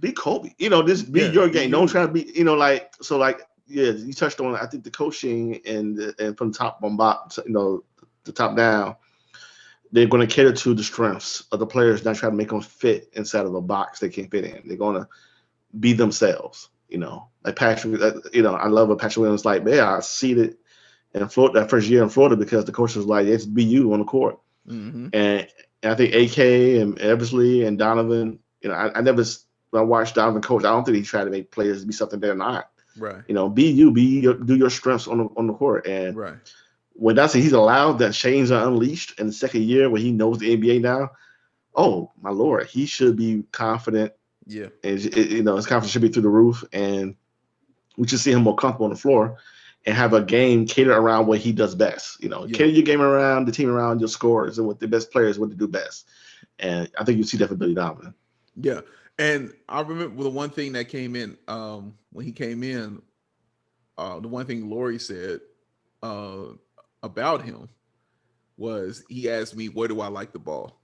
be Kobe. Just be Yeah. your Be game. Don't you. try to be. Like so. Like yeah, you touched on. I think the coaching and from top on bottom. The top down. They're going to cater to the strengths of the players, not try to make them fit inside of a box they can't fit in. They're going to be themselves. Like Patrick. I love what Patrick Williams like. Man, I see it in Florida that first year in Florida because the coach was like, "It's be you on the court." Mm-hmm. And I think AK and Eversley and Donovan. I never. When I watched Donovan coach, I don't think he tried to make players be something they're not. Right. Be you. Do your strengths on the court. And Right. when that's he's allowed that chains are unleashed in the second year where he knows the NBA now. Oh my lord, he should be confident. Yeah. And his confidence should be through the roof, and we should see him more comfortable on the floor and have a game catered around what he does best. Yeah. Cater your game around the team, around your scores, and what the best players what to do best. And I think you see that for Billy Donovan. Yeah. And I remember the one thing that came in when he came in, the one thing Lori said uh, about him was he asked me, where do I like the ball?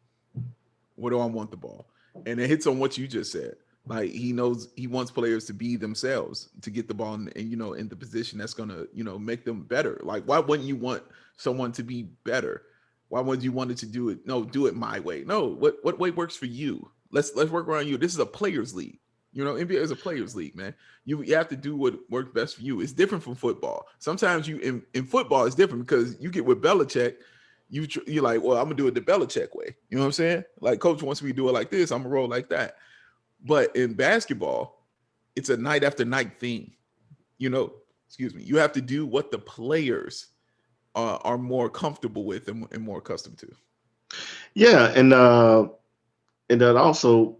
Where do I want the ball? And it hits on what you just said. Like he knows he wants players to be themselves, to get the ball in the position that's gonna, make them better. Like, why wouldn't you want someone to be better? Why wouldn't you want it to do it? No, do it my way. No, what way works for you? Let's work around you. This is a players league. NBA is a players league, man. You have to do what works best for you. It's different from football. Sometimes in football it's different because you get with Belichick. You're like, well, I'm gonna do it the Belichick way. You know what I'm saying? Like, coach wants me to do it like this, I'm gonna roll like that. But in basketball, it's a night after night thing. Excuse me. You have to do what the players are more comfortable with and more accustomed to. Yeah, and then also,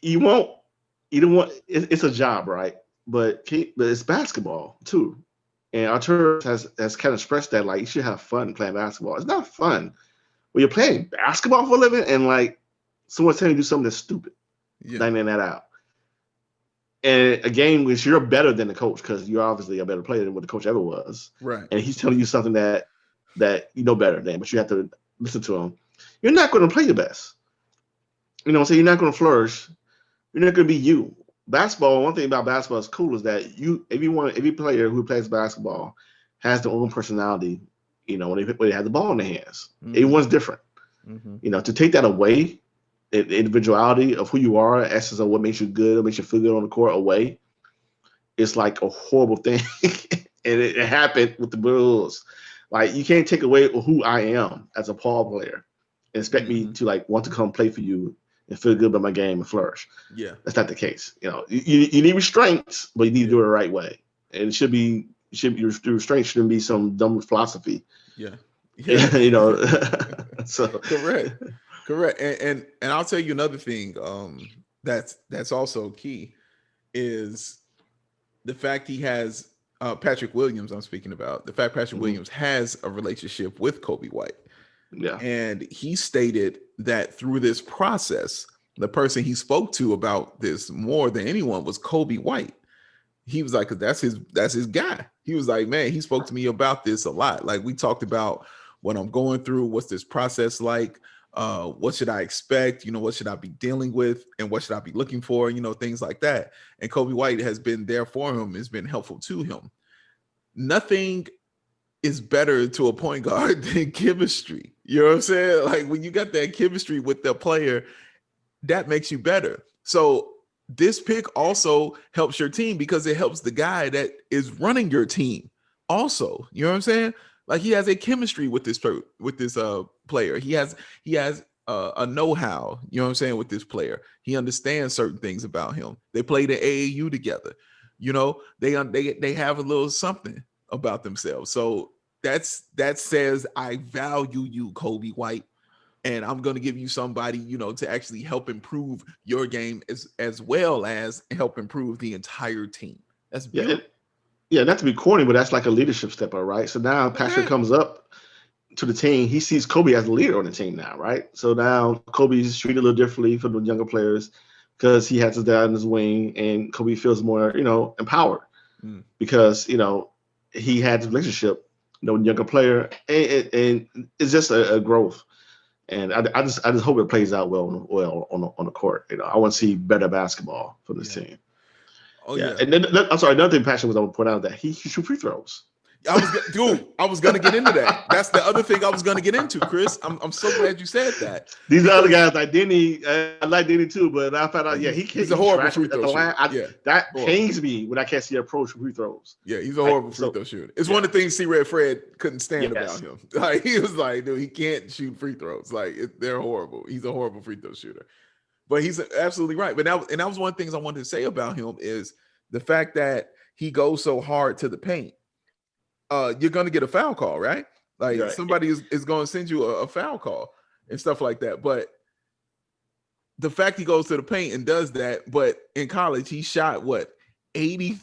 you won't. You don't want. It's a job, right? But it's basketball too. And Artur has kind of expressed that like you should have fun playing basketball. It's not fun when you're playing basketball for a living and like someone's telling you to do something that's stupid, Yeah. finding that out. And a game which you're better than the coach because you're obviously a better player than what the coach ever was. Right. And he's telling you something that you know better than, but you have to listen to him. You're not going to play your best. So you're not going to flourish. You're not going to be you. Basketball. One thing about basketball is cool is that every player who plays basketball has their own personality. When they have the ball in their hands, everyone's different. To take that away, the individuality of who you are, essence of what makes you good, what makes you feel good on the court away, it's like a horrible thing. And it happened with the Bulls. Like you can't take away who I am as a ball player and expect me to like want to come play for you and feel good about my game and flourish. Yeah. That's not the case. You need restraints, but you need to do it the right way. And your restraint shouldn't be some dumb philosophy. Yeah. So Correct. And I'll tell you another thing that's also key is the fact he has Patrick Williams. I'm speaking about the fact Patrick Williams has a relationship with Kobe White. Yeah. And he stated that through this process, the person he spoke to about this more than anyone was Kobe White. He was like, that's his guy. He was like, man, he spoke to me about this a lot. Like we talked about what I'm going through, what's this process like, what should I expect, what should I be dealing with, and what should I be looking for, things like that. And Kobe White has been there for him, has been helpful to him. Nothing is better to a point guard than chemistry. You know what I'm saying? Like when you got that chemistry with the player, that makes you better. So this pick also helps your team because it helps the guy that is running your team also. You know what I'm saying? Like he has a chemistry with this player. He has a know-how, you know what I'm saying, with this player. He understands certain things about him. They play the AAU together. They have a little something about themselves. So that says I value you, Kobe White, and I'm going to give you somebody, to actually help improve your game as well as help improve the entire team. That's beautiful. Yeah, not to be corny, but that's like a leadership step up, right? So now Patrick comes up to the team. He sees Kobe as a leader on the team now, right? So now Kobe's treated a little differently for the younger players because he has his dad in his wing, and Kobe feels more, empowered because he had this relationship, with younger player, and it's just a growth. And I just hope it plays out well on the court. I want to see better basketball for this team. Oh yeah. And then I'm sorry. Another thing Patrick was going to point out that he shoot free throws. I was gonna get into that. That's the other thing I was gonna get into, Chris. I'm so glad you said that. These other guys like Denny, I like Denny too, but I found out, he's a horrible free throw shooter. That pains me when I can't see approach free throws. Yeah, he's a horrible free throw shooter. It's one of the things C-Red Fred couldn't stand about him. Like he was like, dude, he can't shoot free throws. Like they're horrible. He's a horrible free throw shooter. But he's absolutely right. But that was one of the things I wanted to say about him is the fact that he goes so hard to the paint. You're going to get a foul call, right? Like somebody is going to send you a foul call and stuff like that. But the fact he goes to the paint and does that, but in college he shot what 83%,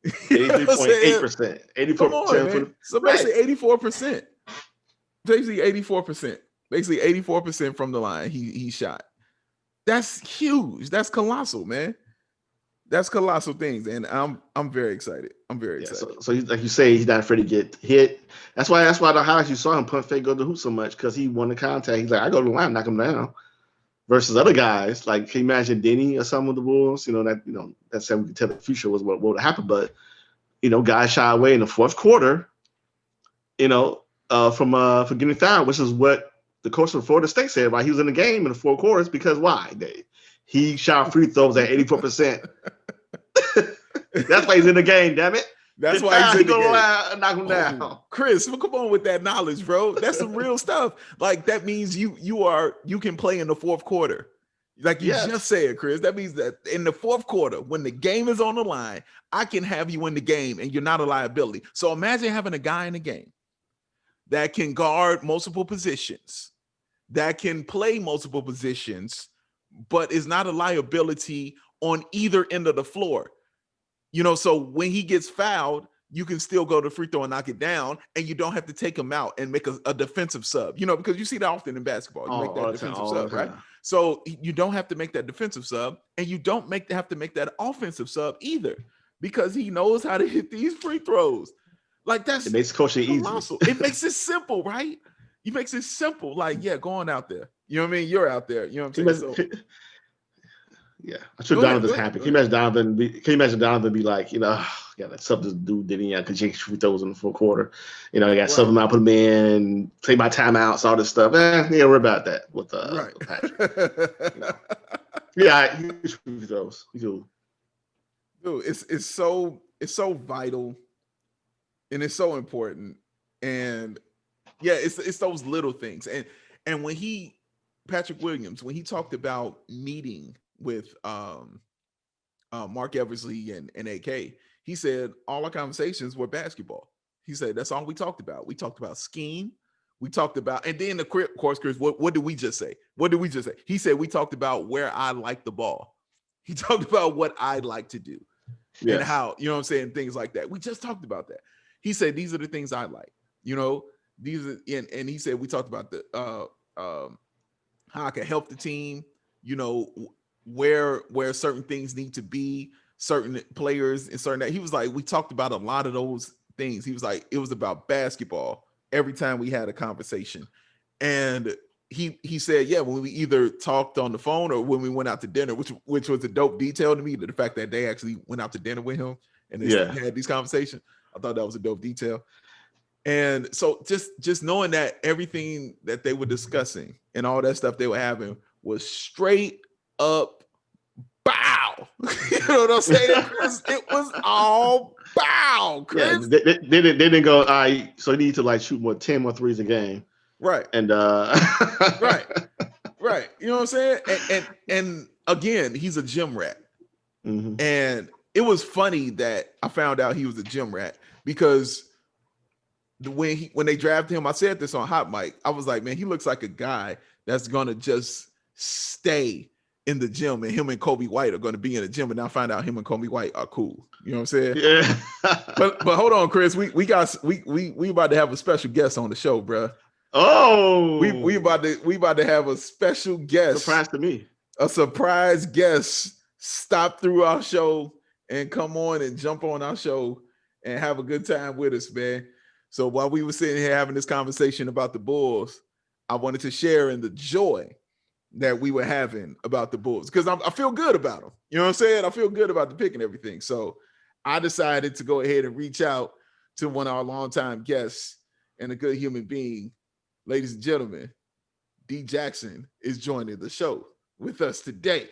83.8%, 84%. So basically 84%, basically 84%, basically 84% from the line he shot. That's huge. That's colossal, man. That's colossal things, and I'm very excited. I'm very excited. So he's, like you say, he's not afraid to get hit. That's why the highlights you saw him punt fake go to the hoop so much because he won the contact. He's like, I go to the line, knock him down. Versus other guys, like can you imagine Denny or some of the Bulls? That's how we can tell the future was what would happen. But guys shy away in the fourth quarter. For getting fouled, which is what the coach of Florida State said. Why he was in the game in the four quarters because why? He shot free throws at 84%. That's why he's in the game, damn it. That's why he's in the game. Knock him down. Chris, come on with that knowledge, bro. That's some real stuff. Like that means you can play in the fourth quarter. Like you just said, Chris. That means that in the fourth quarter, when the game is on the line, I can have you in the game and you're not a liability. So imagine having a guy in the game that can guard multiple positions, that can play multiple positions, but is not a liability on either end of the floor. So when he gets fouled, you can still go to free throw and knock it down, and you don't have to take him out and make a defensive sub. Because you see that often in basketball. You make that defensive sub, right? So you don't have to make that defensive sub, and you don't have to make that offensive sub either, because he knows how to hit these free throws. Like it makes coaching easy. It makes it simple, right? It makes it simple. Like, go on out there. You know what I mean? You're out there. You know what I'm saying? Yeah, I'm sure Donovan's happy. Can you imagine Donovan be like, got something to do, didn't he? Because he free throws in the fourth quarter. I got something out, put him in, take my timeouts, all this stuff. Worry about that with Patrick. Yeah, huge free throws. Dude, it's so vital, and it's so important, and it's those little things, and when Patrick Williams, when he talked about meeting with Mark Eversley and AK, he said all our conversations were basketball. He said that's all we talked about. We talked about scheme. We talked about, and then of course, Chris, what did we just say? He said we talked about where I like the ball. He talked about what I'd like to do and how, things like that. We just talked about that. He said these are the things I like. These are, and he said we talked about the how I can help the team. Where certain things need to be, certain players and certain that. He was like, we talked about a lot of those things. He was like, it was about basketball every time we had a conversation. And he said, when we either talked on the phone or when we went out to dinner, which was a dope detail to me, the fact that they actually went out to dinner with him and they had these conversations. I thought that was a dope detail. And so just knowing that everything that they were discussing and all that stuff they were having was straight up bow. You know what I'm saying, Chris? It was all bow, Chris. Yeah, they didn't go, all right, so you need to shoot 10 more threes a game. Right. And right. You know what I'm saying? And again, he's a gym rat. Mm-hmm. And it was funny that I found out he was a gym rat because when they drafted him, I said this on Hot Mic. I was like, man, he looks like a guy that's gonna just stay in the gym, and him and Kobe White are going to be in the gym, and now find out him and Kobe White are cool. You know what I'm saying? Yeah. but hold on, Chris. We about to have a special guest on the show, bro. Oh, we about to have a special guest. Surprise to me. A surprise guest stop through our show and come on and jump on our show and have a good time with us, man. So while we were sitting here having this conversation about the Bulls, I wanted to share in the joy that we were having about the Bulls, because I feel good about them. You know what I'm saying? I feel good about the pick and everything. So I decided to go ahead and reach out to one of our longtime guests and a good human being. Ladies and gentlemen, Dee Jackson is joining the show with us today.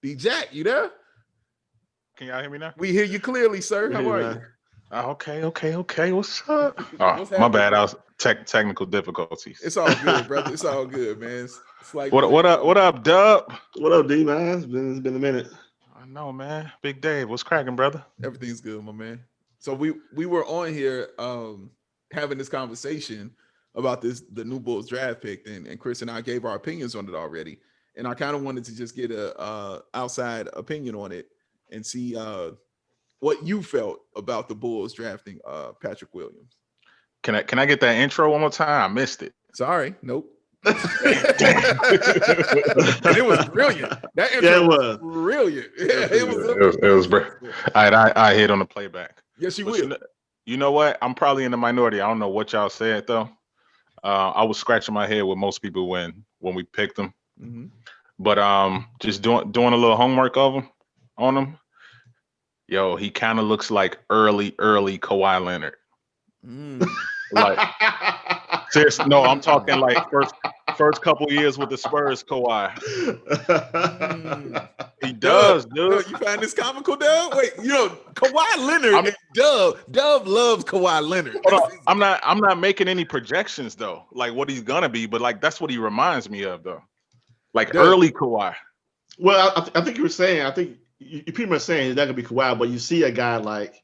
Dee Jack, you there? Can y'all hear me now? We hear you clearly, sir. How are you? Okay. What's up? Oh, my bad. I was technical difficulties. It's all good, brother. It's all good, man. It's like what up, Dub? What up, D, man? It's been a minute. I know, man. Big Dave, what's cracking, brother? Everything's good, my man. So we were on here having this conversation about the new Bulls draft pick, and Chris and I gave our opinions on it already. And I kind of wanted to just get a outside opinion on it and see what you felt about the Bulls drafting Patrick Williams. Can I get that intro one more time? I missed it. Sorry, nope. It was brilliant. That intro was brilliant. It was brilliant. All right, I hit on the playback. Yes, you will. You know what? I'm probably in the minority. I don't know what y'all said though. I was scratching my head with most people when we picked them. Mm-hmm. But just doing a little homework on him. Yo, he kind of looks like early Kawhi Leonard. Like, seriously, no, I'm talking like first couple years with the Spurs, Kawhi. He does, dude. You find this comical, Dub? Wait, Kawhi Leonard and Dub loves Kawhi Leonard. I'm not making any projections though, like what he's gonna be, but like that's what he reminds me of though, like early Kawhi. Well, I think you were saying, I think you pretty much saying he's not gonna be Kawhi, but you see a guy like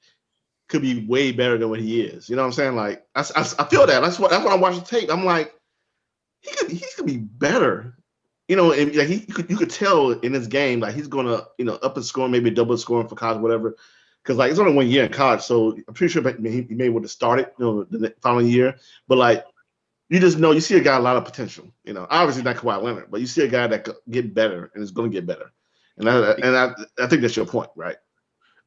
could be way better than what he is. You know what I'm saying? Like I feel that. That's what I watch the tape. I'm like, he's gonna be better. And like you could tell in his game, like he's gonna up and scoring, maybe double scoring for college, whatever. Because like it's only 1 year in college, so I'm pretty sure he may would have started the following year. But like you just know, you see a guy a lot of potential. Obviously not Kawhi Leonard, but you see a guy that could get better and is going to get better. And I think that's your point, right?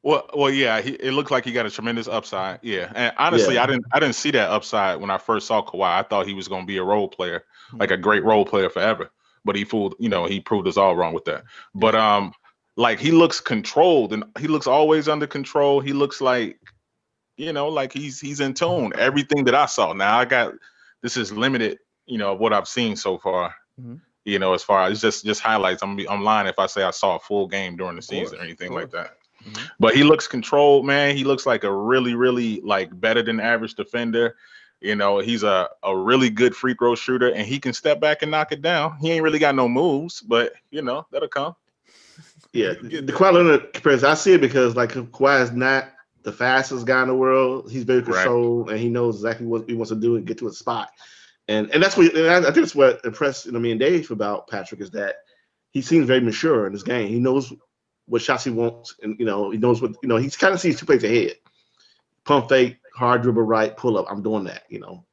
Well, yeah. It looked like he got a tremendous upside. Yeah, and honestly, I didn't see that upside when I first saw Kawhi. I thought he was going to be a role player, like a great role player forever. But he proved us all wrong with that. But like he looks controlled and he looks always under control. He looks like, like he's in tune. Everything that I saw. Now this is limited, what I've seen so far. Mm-hmm. As far as just highlights. I'm lying if I say I saw a full game during the season or anything like that. Mm-hmm. But he looks controlled, man. He looks like a really, really like better than average defender. He's a really good free throw shooter, and he can step back and knock it down. He ain't really got no moves, but that'll come. Yeah, the Kawhi Leonard comparison, I see it because like Kawhi is not the fastest guy in the world. He's very controlled, and he knows exactly what he wants to do and get to a spot. And that's what I think that's what impressed me and Dave about Patrick is that he seems very mature in his game. He knows what shots he wants, and he knows what he kind of sees 2 plays ahead. Pump fake, hard dribble right, pull up. I'm doing that.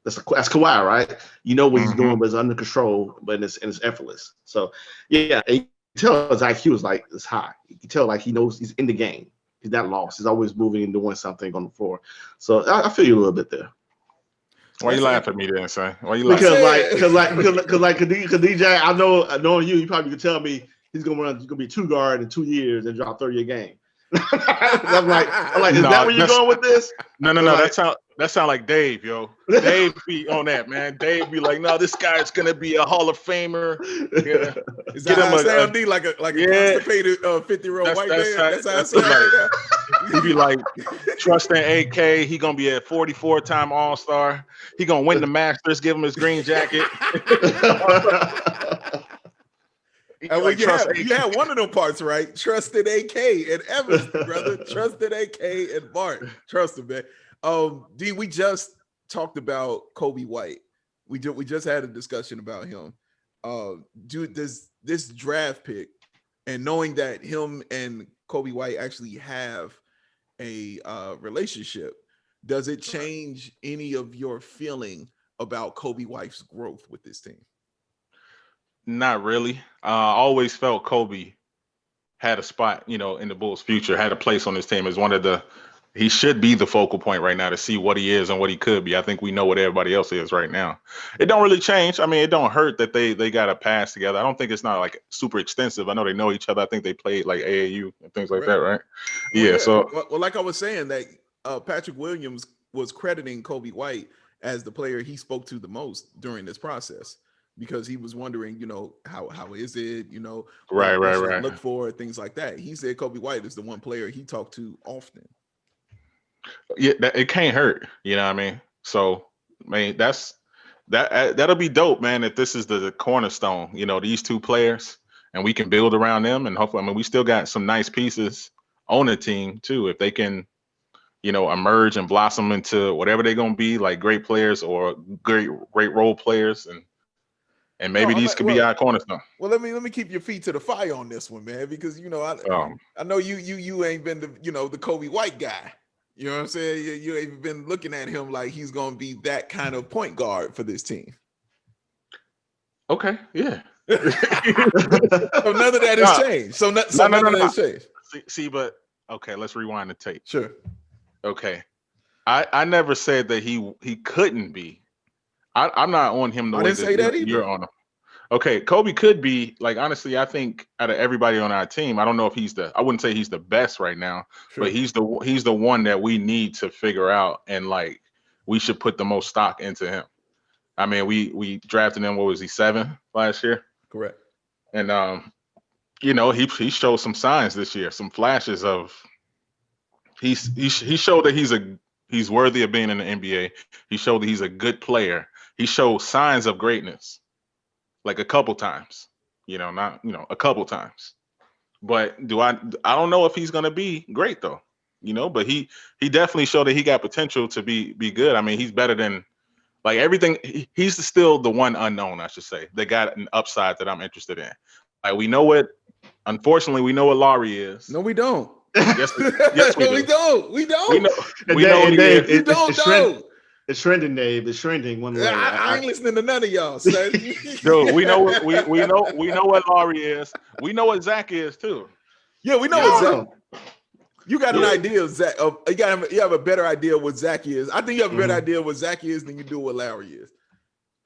That's Kawhi, right? You know what he's doing, but it's under control, but it's effortless. So yeah, and you can tell his IQ is high. You can tell like he knows he's in the game. He's not lost. He's always moving and doing something on the floor. So I feel you a little bit there. Why you laughing at me then, son? Why you laughing? Because DJ, I know knowing you probably could tell me he's gonna be 2 guard in 2 years and drop 30 a game. I'm like, is that where you're going with this? No. That sound like Dave, yo. Dave be on that, man. Dave be like, no, this guy's gonna be a Hall of Famer. Yeah. Is that how it sound, D? Like a constipated 50-year-old white man? That's how it sound right now. He be like, trusting AK. He gonna be a 44-time All-Star. He gonna win the Masters. Give him his green jacket. And like, you had one of them parts, right? Trusted AK and Evanston, brother. Trusted AK and Bart. Trust him, man. D, we just talked about Kobe White. We just had a discussion about him. Dude, this draft pick and knowing that him and Kobe White actually have a relationship, does it change any of your feeling about Kobe White's growth with this team? Not really. I always felt Kobe had a spot, in the Bulls' future, had a place on this team as one of the. He should be the focal point right now to see what he is and what he could be. I think we know what everybody else is right now. It don't really change. I mean, it don't hurt that they got a pass together. I don't think it's not like super extensive. I know they know each other. I think they played like AAU and things like that, right? Well, yeah. So, well, like I was saying, that Patrick Williams was crediting Kobe White as the player he spoke to the most during this process, because he was wondering, how is it, right. look for things like that. He said Kobe White is the one player he talked to often. Yeah, it can't hurt. You know what I mean? So, that'll be dope, man. If this is the cornerstone, these two players, and we can build around them, and hopefully, we still got some nice pieces on the team too. If they can, emerge and blossom into whatever they're gonna be, like great players or great role players, and maybe these could be our cornerstone. Well, let me keep your feet to the fire on this one, man, because I know you ain't been the Kobe White guy. You know what I'm saying? You ain't been looking at him like he's going to be that kind of point guard for this team. Okay, yeah. So none of that has changed. None of that has changed. See, but okay, let's rewind the tape. Sure. Okay, I never said that he couldn't be. I'm not on him the way that you're on him. Okay, Kobe could be, like, honestly, I think out of everybody on our team, I don't know if I wouldn't say he's the best right now, sure, but he's the one that we need to figure out, and like we should put the most stock into him. I mean, we drafted him, what was he, 7 last year? Correct. And he showed some signs this year, some flashes of he showed that he's worthy of being in the NBA. He showed that he's a good player. He showed signs of greatness. Like a couple times, a couple times. But I don't know if he's gonna be great though, but he definitely showed that he got potential to be good. I mean, he's better than like everything. He's still the one unknown, I should say. They got an upside that I'm interested in. Like unfortunately, we know what Laurie is. No, we don't. Yes, we do. We don't. We know you don't know. It's trending, Dave. It's trending one way. I ain't listening to none of y'all, son. Dude, we know what Laurie is. We know what Zach is too. Yeah, we know what Zach. You got an idea of Zach. You have a better idea of what Zach is. I think you have a better idea of what Zach is than you do what Larry is.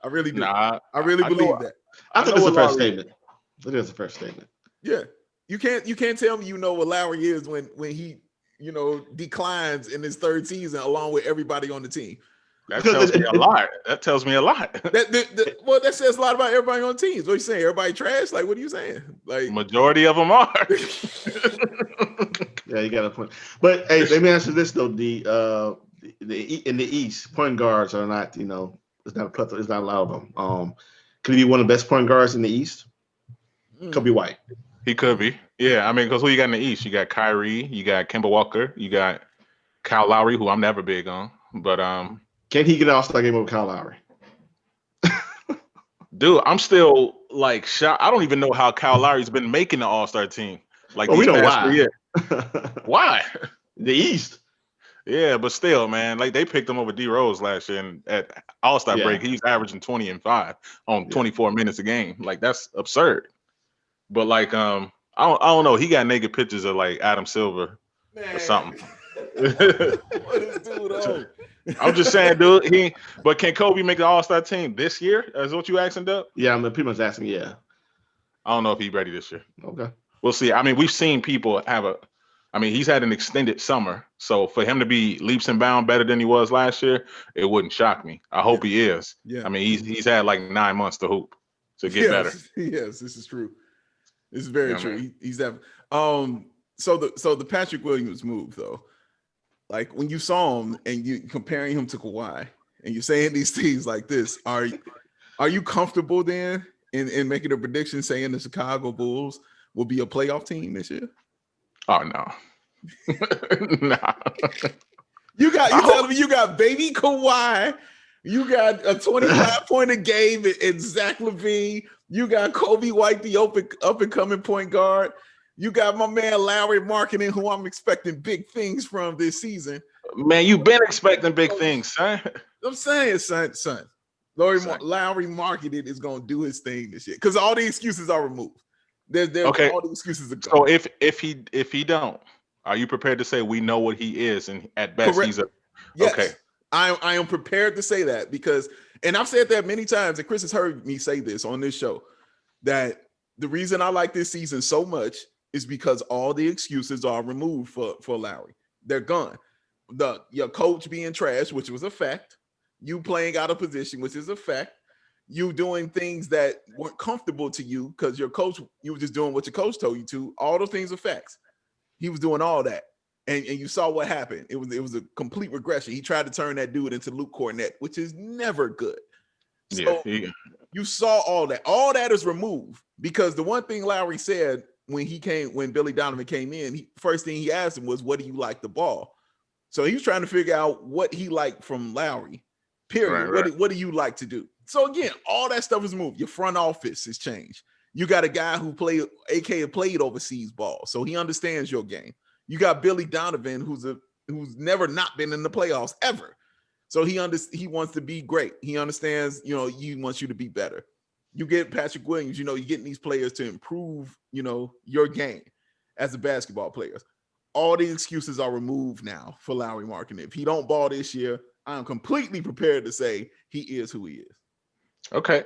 I really do. Nah, I really believe that. I think it's a fair statement. I think it's a fair statement. Yeah, you can't tell me you know what Larry is when he declines in his 3rd season along with everybody on the team. That tells me a lot. That tells me a lot. Well, that says a lot about everybody on teams. What are you saying? Everybody trash? Like, what are you saying? Like, majority of them are. Yeah, you got a point. But hey, let me answer this though. In the East, point guards are not. It's not a lot of them. Could he be one of the best point guards in the East? Kobe White. He could be. Yeah, I mean, because who you got in the East? You got Kyrie. You got Kemba Walker. You got Kyle Lowry, who I'm never big on, but Can he get an All-Star game over Kyle Lowry? Dude, I'm still like shocked. I don't even know how Kyle Lowry's been making the All-Star team. Like, we know why. Why? The East. Yeah, but still, man, like they picked him over D Rose last year, and at All-Star break, he's averaging 20 and 5 on 24 minutes a game. Like, that's absurd. But like, I don't know. He got naked pictures of like Adam Silver or something. What is dude on? I'm just saying, dude. But can Kobe make the All-Star team this year? Is what you asking, Doug? Yeah, I'm pretty much asking. Yeah, I don't know if he's ready this year. Okay, we'll see. I mean, we've seen people he's had an extended summer, so for him to be leaps and bounds better than he was last year, it wouldn't shock me. I hope he is. Yeah. I mean, he's had like 9 months to hoop to get better. Yes, this is true. This is very true. He's that. So the Patrick Williams move though. Like, when you saw him and you comparing him to Kawhi and you're saying these things like this, are you comfortable then in making a prediction saying the Chicago Bulls will be a playoff team this year? Oh no. Nah. You telling me you got baby Kawhi You got a 25-point a game in Zach LaVine. You got Kobe White, the up and coming point guard. You got my man Lowry Marketing, who I'm expecting big things from this season. Man, you've been expecting big things, son. I'm saying, son. Lowry Marketing is gonna do his thing this year because all the excuses are removed. There's okay. All the excuses are gone. So if he don't, are you prepared to say we know what he is, and at best Correct. he's a yes. Okay. I am prepared to say that because, and I've said that many times, and Chris has heard me say this on this show, that the reason I like this season so much is because all the excuses are removed for Lowry. They're gone. Your coach being trash, which was a fact. You playing out of position, which is a fact. You doing things that weren't comfortable to you because your coach, you were just doing what your coach told you to. All those things are facts. He was doing all that. And you saw what happened. It was a complete regression. He tried to turn that dude into Luke Cornett, which is never good. So you saw all that. All that is removed because the one thing Lowry said when Billy Donovan came in, first thing he asked him was, "What do you like the ball?" So he was trying to figure out what he liked from Lowry. Period. Right. What do you like to do? So again, all that stuff is moved. Your front office has changed. You got a guy who played overseas ball, so he understands your game. You got Billy Donovan, who's never not been in the playoffs ever. So he wants to be great. He understands, he wants you to be better. You get Patrick Williams, you're getting these players to improve, your game as a basketball player. All the excuses are removed now for Lowry Marketing. If he don't ball this year, I'm completely prepared to say he is who he is. Okay,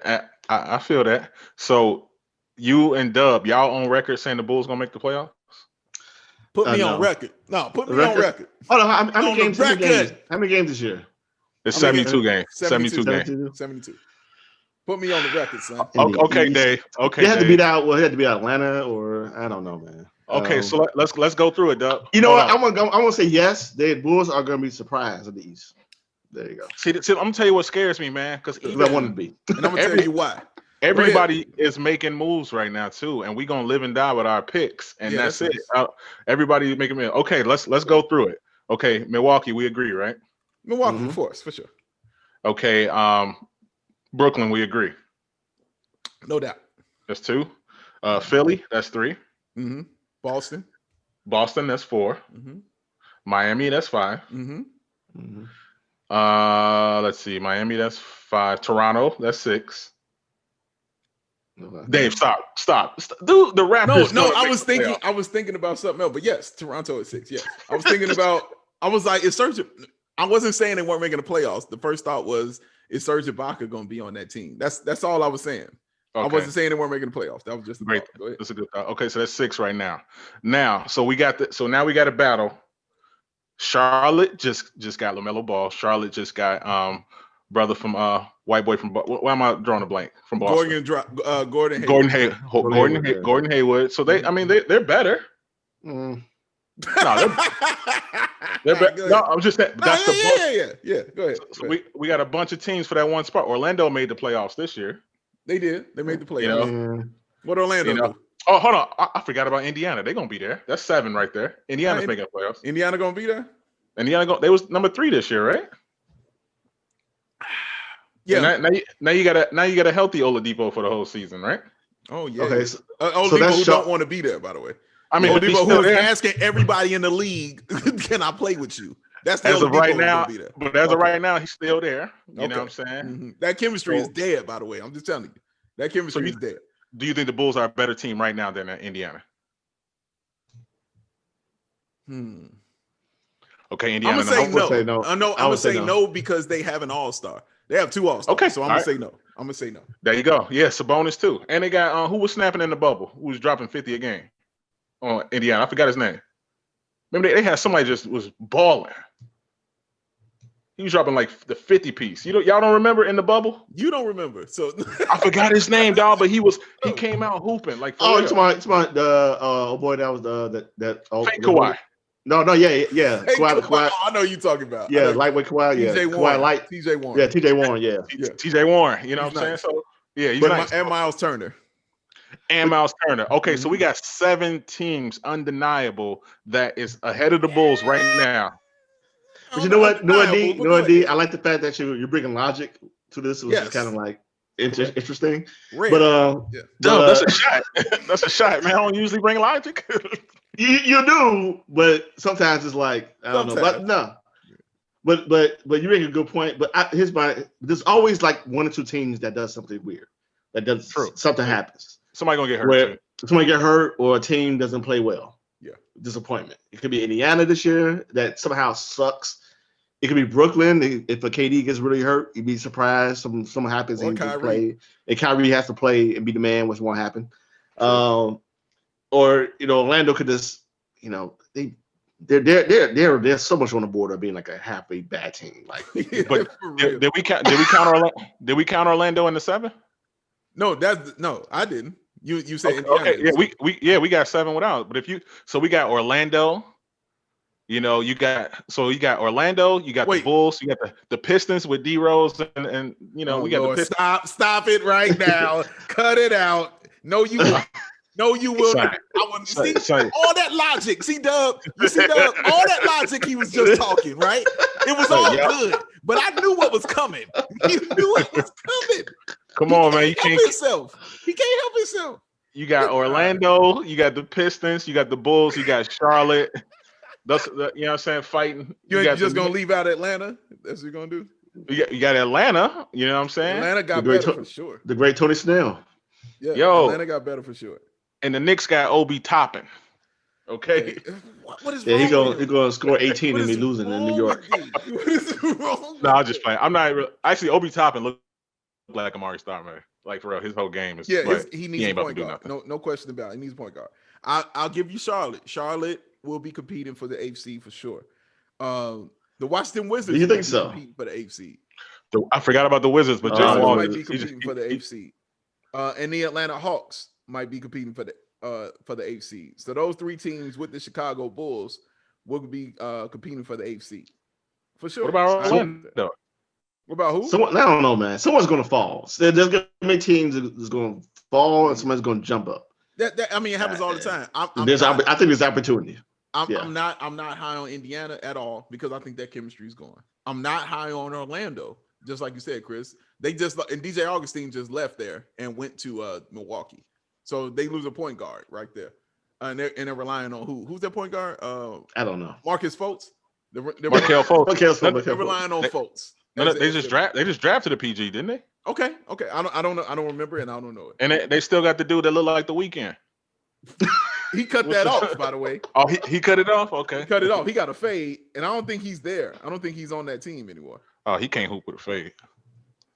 I feel that. So you and Dub, y'all on record saying the Bulls gonna make the playoffs? Put me on record. No, put me on record. Hold on, how many games this year? It's 72 games. 72 games. 72. Put me on the record, son. Okay, Dave. Okay, they had to beat out. Well, it had to be Atlanta, or I don't know, man. Okay, so let's go through it, Dub. You know what? I'm gonna say yes. The Bulls are gonna be surprised at the East. There you go. See, I'm gonna tell you what scares me, man. Because I want to be, and I'm gonna tell you why. Everybody is making moves right now too, and we're gonna live and die with our picks, and that's it. Everybody making moves. Okay, let's go through it. Okay, Milwaukee, we agree, right? Milwaukee, of course, for sure. Okay, Brooklyn, we agree. No doubt. That's 2. Philly, that's 3. Mm-hmm. Boston, that's 4. Mm-hmm. Miami, that's 5. Mm-hmm. Mm-hmm. Let's see, Miami, that's 5. Toronto, that's 6. Dave, stop. Dude, the Raptors. No, I was thinking about something else, but yes, Toronto is 6. Yes, I was thinking about. I was like, is Serge? I wasn't saying they weren't making the playoffs. The first thought was, is Serge Ibaka going to be on that team? That's all I was saying. Okay. I wasn't saying they weren't making the playoffs. That was just great. That's a good thought. Okay, so that's 6 right now. So now we got a battle. Charlotte just got LaMelo Ball. Charlotte just got brother from white boy from why am I drawing a blank from Boston? Gordon Hayward. So they're better. Mm. No, they're better. No, I'm just saying that's yeah. Go ahead. So we got a bunch of teams for that one spot. Orlando made the playoffs this year. They did. They made the playoffs. What Orlando do? Oh, hold on. I forgot about Indiana. They're gonna be there. That's 7 right there. Indiana's making the playoffs. Indiana gonna be there? They was number 3 this year, right? Yeah. Now you got a healthy Oladipo for the whole season, right? Oh yeah. Okay. Oladipo who don't want to be there, by the way. I mean, Oladipo who is asking everybody in the league, can I play with you? That's the as of right now. Be there. But as of right now, he's still there. You know what I'm saying? Mm-hmm. That chemistry is dead, by the way. I'm just telling you. That chemistry is dead. Do you think the Bulls are a better team right now than Indiana? Okay, Indiana. I'm gonna say no. I'm gonna say no because they have an all-star. They have 2 all-stars. Okay, so I'm gonna say no. I'm gonna say no. There you go. Yeah, Sabonis too. And they got who was snapping in the bubble? Who was dropping 50 a game? On Indiana. I forgot his name. Remember they had somebody just was balling. He was dropping like the 50 piece. Y'all don't remember in the bubble? You don't remember. So I forgot his name, dog, but he came out hooping like it's my oh boy, that was fake Kawhi. No, yeah. Hey, Kawhi. I know you talking about. Yeah, lightweight Kawhi. Yeah, Kawhi light. TJ Warren. Yeah, TJ Warren. Yeah, TJ Warren. You know what I'm saying? So yeah, he's nice. And Miles Turner. Okay, so we got 7 teams undeniable that is ahead of the Bulls right now. But you know what? D? I like the fact that you're bringing logic to this, which is kind of like interesting. Rare. But that's a shot. That's a shot, man. I don't usually bring logic. you do, but sometimes it's like I don't know. But no. But you make a good point. But there's always like one or two teams that does something weird. That does something happens. Somebody gonna get hurt. Somebody get hurt, or a team doesn't play well. Yeah, disappointment. It could be Indiana this year that somehow sucks. It could be Brooklyn. If a KD gets really hurt, you'd be surprised. Something happens and he just play. And Kyrie has to play and be the man, which won't happen. Or Orlando could just they're so much on the border of being like a halfway bad team. Like, but did we count Orlando in the 7? No, I didn't. You said okay, we got 7 without. But we got Orlando. You got Orlando, you got the Bulls, you got the Pistons with D Rose, and we got the Pistons. Stop it right now. Cut it out. No, you won't. I wouldn't see all that logic. See, Dub, all that logic he was just talking, right? It was all good, but I knew what was coming. You knew it was coming. Come on, man. He can't help himself. He can't help himself. You got Orlando, you got the Pistons, you got the Bulls, you got Charlotte. That's you know what I'm saying, fighting. You ain't just gonna leave out Atlanta? That's what you're gonna do? You got Atlanta, you know what I'm saying? Atlanta got better for sure. The great Tony Snell. Yeah, Atlanta got better for sure. And the Knicks got Obi Toppin. Okay. What is wrong? He's gonna score 18 and be losing in New York. What is wrong? No, I'm just playing. I'm not actually Obi Toppin looked like Amari Stoudemire. Like for real, his whole game is he needs a point guard. No question about it. He needs a point guard. I'll give you Charlotte. Charlotte will be competing for the 8th seed for sure. The Washington Wizards. You think so? Competing for the 8th seed. I forgot about the Wizards, but John Wall might be competing for the 8th seed. And the Atlanta Hawks might be competing for the 8th seed. So those 3 teams with the Chicago Bulls will be competing for the 8th seed for sure. What about Orlando? What about who? I don't know, man. Someone's going to fall. There's going to be teams that's going to fall, and somebody's going to jump up. It happens all the time. I think there's opportunity. I'm not high on Indiana at all because I think that chemistry is going. I'm not high on Orlando, just like you said, Chris. And DJ Augustine just left there and went to Milwaukee, so they lose a point guard right there, and they're relying on who's their point guard? I don't know. Marcus Fultz. Markelle Fultz. They're relying on Fultz. No, they just drafted a PG, didn't they? Okay. I don't know. I don't remember it, and I don't know it. And they still got the dude that looked like The Weeknd. He cut that off, by the way. Oh, he cut it off? Okay. He cut it off. He got a fade, and I don't think he's there. I don't think he's on that team anymore. Oh, he can't hoop with a fade.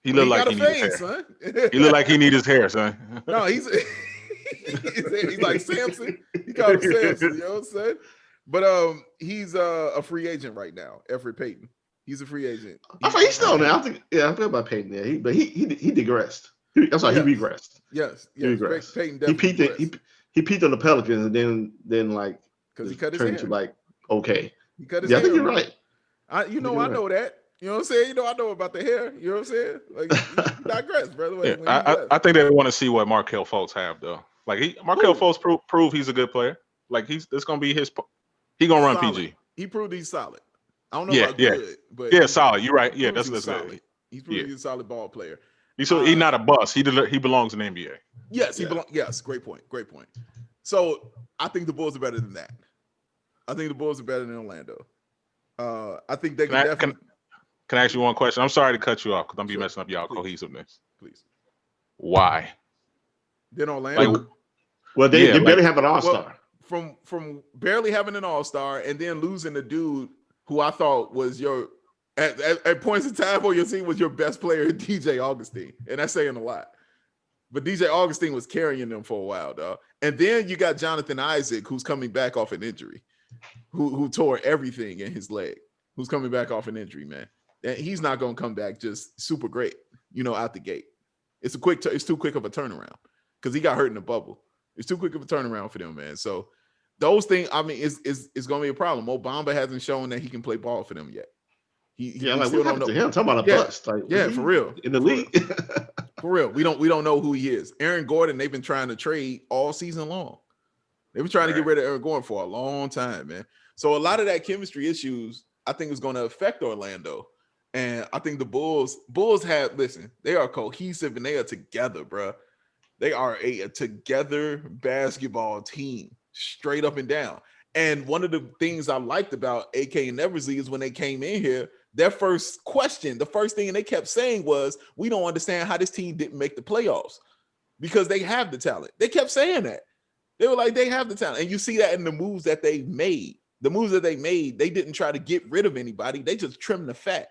He looked like he need his hair. Son. He looked like he need his hair, son. No, he's like Samson. He called him Samson, you know what I'm saying? But he's a free agent right now, Everett Payton. He's a free agent. He's still there. I think about Payton there. He digressed. He regressed. Yes. He regressed. Payton he peaked on the Pelicans, and then like because he cut his hair. To like okay. He cut his hair. I think you're right. I know that. You know what I'm saying? I know about the hair. You know what I'm saying? Like you digress, brother. I think they want to see what Markelle Fultz have though. Like Markelle Fultz prove he's a good player. Like it's gonna be his. He gonna run solid. PG. He proved he's solid. I don't know about good, but solid. You're right. Yeah, that's solid. Good. He's proved he's a solid ball player. He's not a bust. He belongs in the NBA. Yes, he belongs. Yes, great point. So I think the Bulls are better than that. I think the Bulls are better than Orlando. I think they can definitely. Can I ask you one question? I'm sorry to cut you off because I'm be messing up y'all cohesiveness. Please. Why? Then Orlando. They barely have an all-star. From barely having an all-star and then losing the dude who I thought was your at points in time on your team was your best player, DJ Augustine, and that's saying a lot. But DJ Augustine was carrying them for a while, dog. And then you got Jonathan Isaac, who's coming back off an injury, who tore everything in his leg, who's coming back off an injury, man. And he's not going to come back just super great, out the gate. It's too quick of a turnaround because he got hurt in the bubble. It's too quick of a turnaround for them, man. So those things, is going to be a problem. Mo Bamba hasn't shown that he can play ball for them yet. What happened to him? Talking about a bust. For real. In the league. For real. We don't know who he is. Aaron Gordon, they've been trying to trade all season long. They've been trying to get rid of Aaron Gordon for a long time, man. So a lot of that chemistry issues I think it's going to affect Orlando. And I think the Bulls they are cohesive and they are together, bro. They are a together basketball team, straight up and down. And one of the things I liked about AK and Eversley is when they came in here, their first question, the first thing they kept saying was, we don't understand how this team didn't make the playoffs because they have the talent. They kept saying that. They were like, they have the talent. And you see that in the moves that they made. The moves that they made, they didn't try to get rid of anybody. They just trimmed the fat.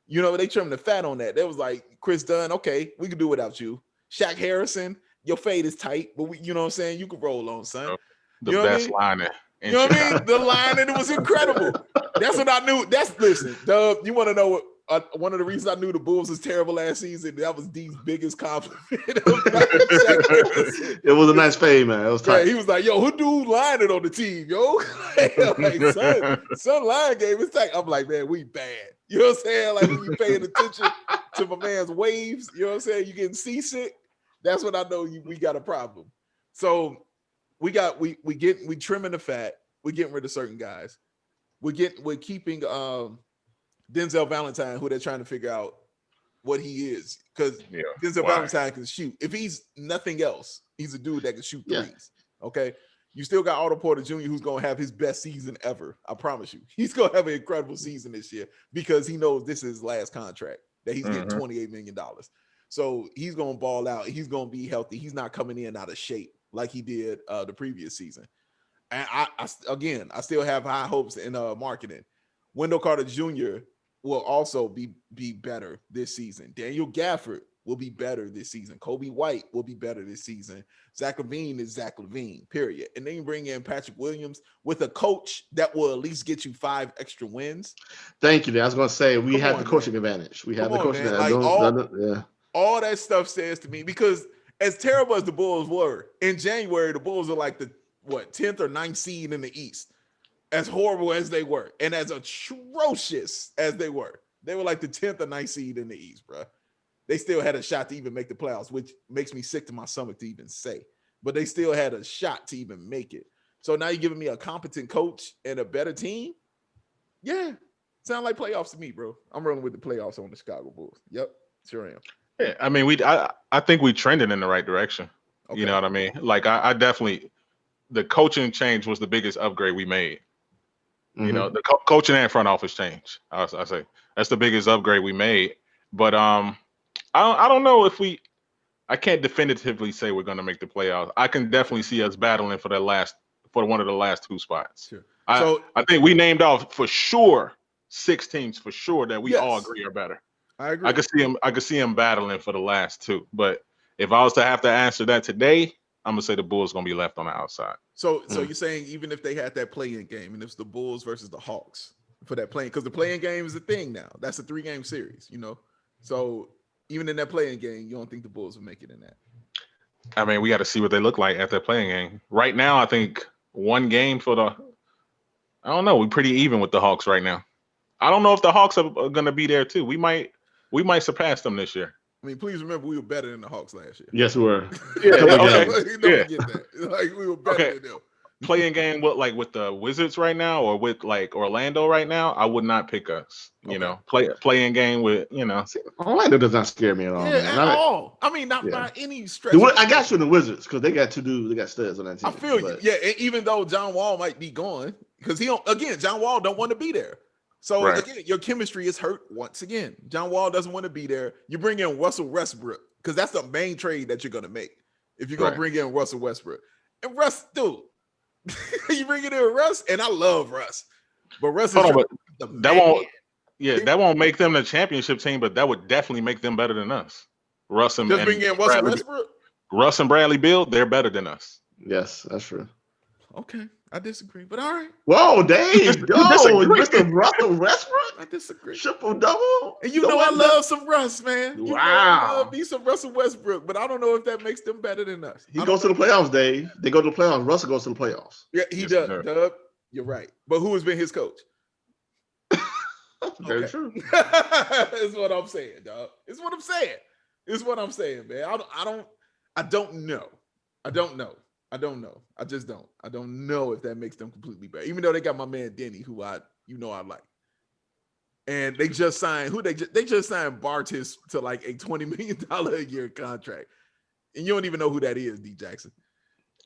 You know, they trimmed the fat on that. They was like, Chris Dunn, okay, we can do without you. Shaq Harrison, your fade is tight, but you know what I'm saying? You can roll on, son. The best liner. You know what I mean? The line, and it was incredible. That's what I knew. Listen, Dub, you want to know what? One of the reasons I knew the Bulls was terrible last season, that was Dee's biggest compliment. It was a nice fade, man. It was tight. Yeah, he was like, yo, who dude lining on the team, yo? Like, son line game is tight. I'm like, man, we bad. You know what I'm saying? Like, when you paying attention to my man's waves, you know what I'm saying? You getting seasick. That's what I know we got a problem. So we trimming the fat. We're getting rid of certain guys. We're keeping Denzel Valentine, who they're trying to figure out what he is, because Denzel Valentine can shoot. If he's nothing else, he's a dude that can shoot threes. Okay, you still got Otto Porter Jr., who's gonna have his best season ever. I promise you, he's gonna have an incredible season this year because he knows this is his last contract that he's getting $28 million. So he's gonna ball out. He's gonna be healthy. He's not coming in out of shape like he did the previous season. And I still have high hopes in marketing. Wendell Carter Jr. will also be better this season. Daniel Gafford will be better this season. Kobe White will be better this season. Zach LaVine is Zach LaVine, period. And then you bring in Patrick Williams with a coach that will at least get you 5 extra wins. Thank you. I was going to say, we have the coaching advantage. We have the coaching advantage. Like all that stuff says to me, because as terrible as the Bulls were, in January, the Bulls are like the 10th or 9th seed in the East. As horrible as they were, and as atrocious as they were like the 10th or 9th seed in the East, bro. They still had a shot to even make the playoffs, which makes me sick to my stomach to even say. But they still had a shot to even make it. So now you're giving me a competent coach and a better team? Yeah, sound like playoffs to me, bro. I'm rolling with the playoffs on the Chicago Bulls. Yep, sure am. Yeah, I mean, I think we trended in the right direction. Okay. You know what I mean? Like, I definitely, the coaching change was the biggest upgrade we made. You know, the coaching and front office change. I say that's the biggest upgrade we made. But I don't know if I can't definitively say we're going to make the playoffs. I can definitely see us battling for one of the last 2 spots. Sure. I think we named off for sure 6 teams for sure that we all agree are better. I agree. I could see them battling for the last 2. But if I was to have to answer that today, I'm gonna say the Bulls gonna be left on the outside. So you're saying even if they had that play-in game, and it's the Bulls versus the Hawks for that play-in, because the play-in game is a thing now. That's a 3-game series, you know. So even in that play-in game, you don't think the Bulls will make it in that? I mean, we got to see what they look like at that play-in game. Right now, I think 1 game I don't know. We're pretty even with the Hawks right now. I don't know if the Hawks are gonna be there too. We might surpass them this year. I mean, please remember we were better than the Hawks last year. Yes, we were. Okay. Don't forget that. Like, we were better than them. Playing game with the Wizards right now, or with like Orlando right now, I would not pick us. You know, playing game with Orlando does not scare me at all. Yeah, man. At all. I mean, not by any stretch. I got you in the Wizards because they got they got studs on that team. I feel you. Yeah, and even though John Wall might be gone, because John Wall don't want to be there. So again, your chemistry is hurt once again. John Wall doesn't want to be there. You bring in Russell Westbrook because that's the main trade that you're gonna make if you're gonna bring in Russell Westbrook. And Russ, dude, you bring in Russ, and I love Russ, but Russ is that won't make them the championship team, but that would definitely make them better than us. Russ and bring in Russell Westbrook. Russ and Bradley Beal, they're better than us. Yes, that's true. Okay. I disagree, but all right. Whoa, Dave! Mr. Russell Westbrook. I disagree. Triple double. And I love some Russ, man. I love me some Russell Westbrook, but I don't know if that makes them better than us. He goes to the playoffs, Dave. They go to the playoffs. Russell goes to the playoffs. Yeah, he does. Dub, you're right. But who has been his coach? Very true. That's what I'm saying, dog. It's what I'm saying, man. I don't know. I just don't. I don't know if that makes them completely better. Even though they got my man Denny, who I like. And they just signed they just signed Bartis to like a $20 million a year contract. And you don't even know who that is, Dee Jackson.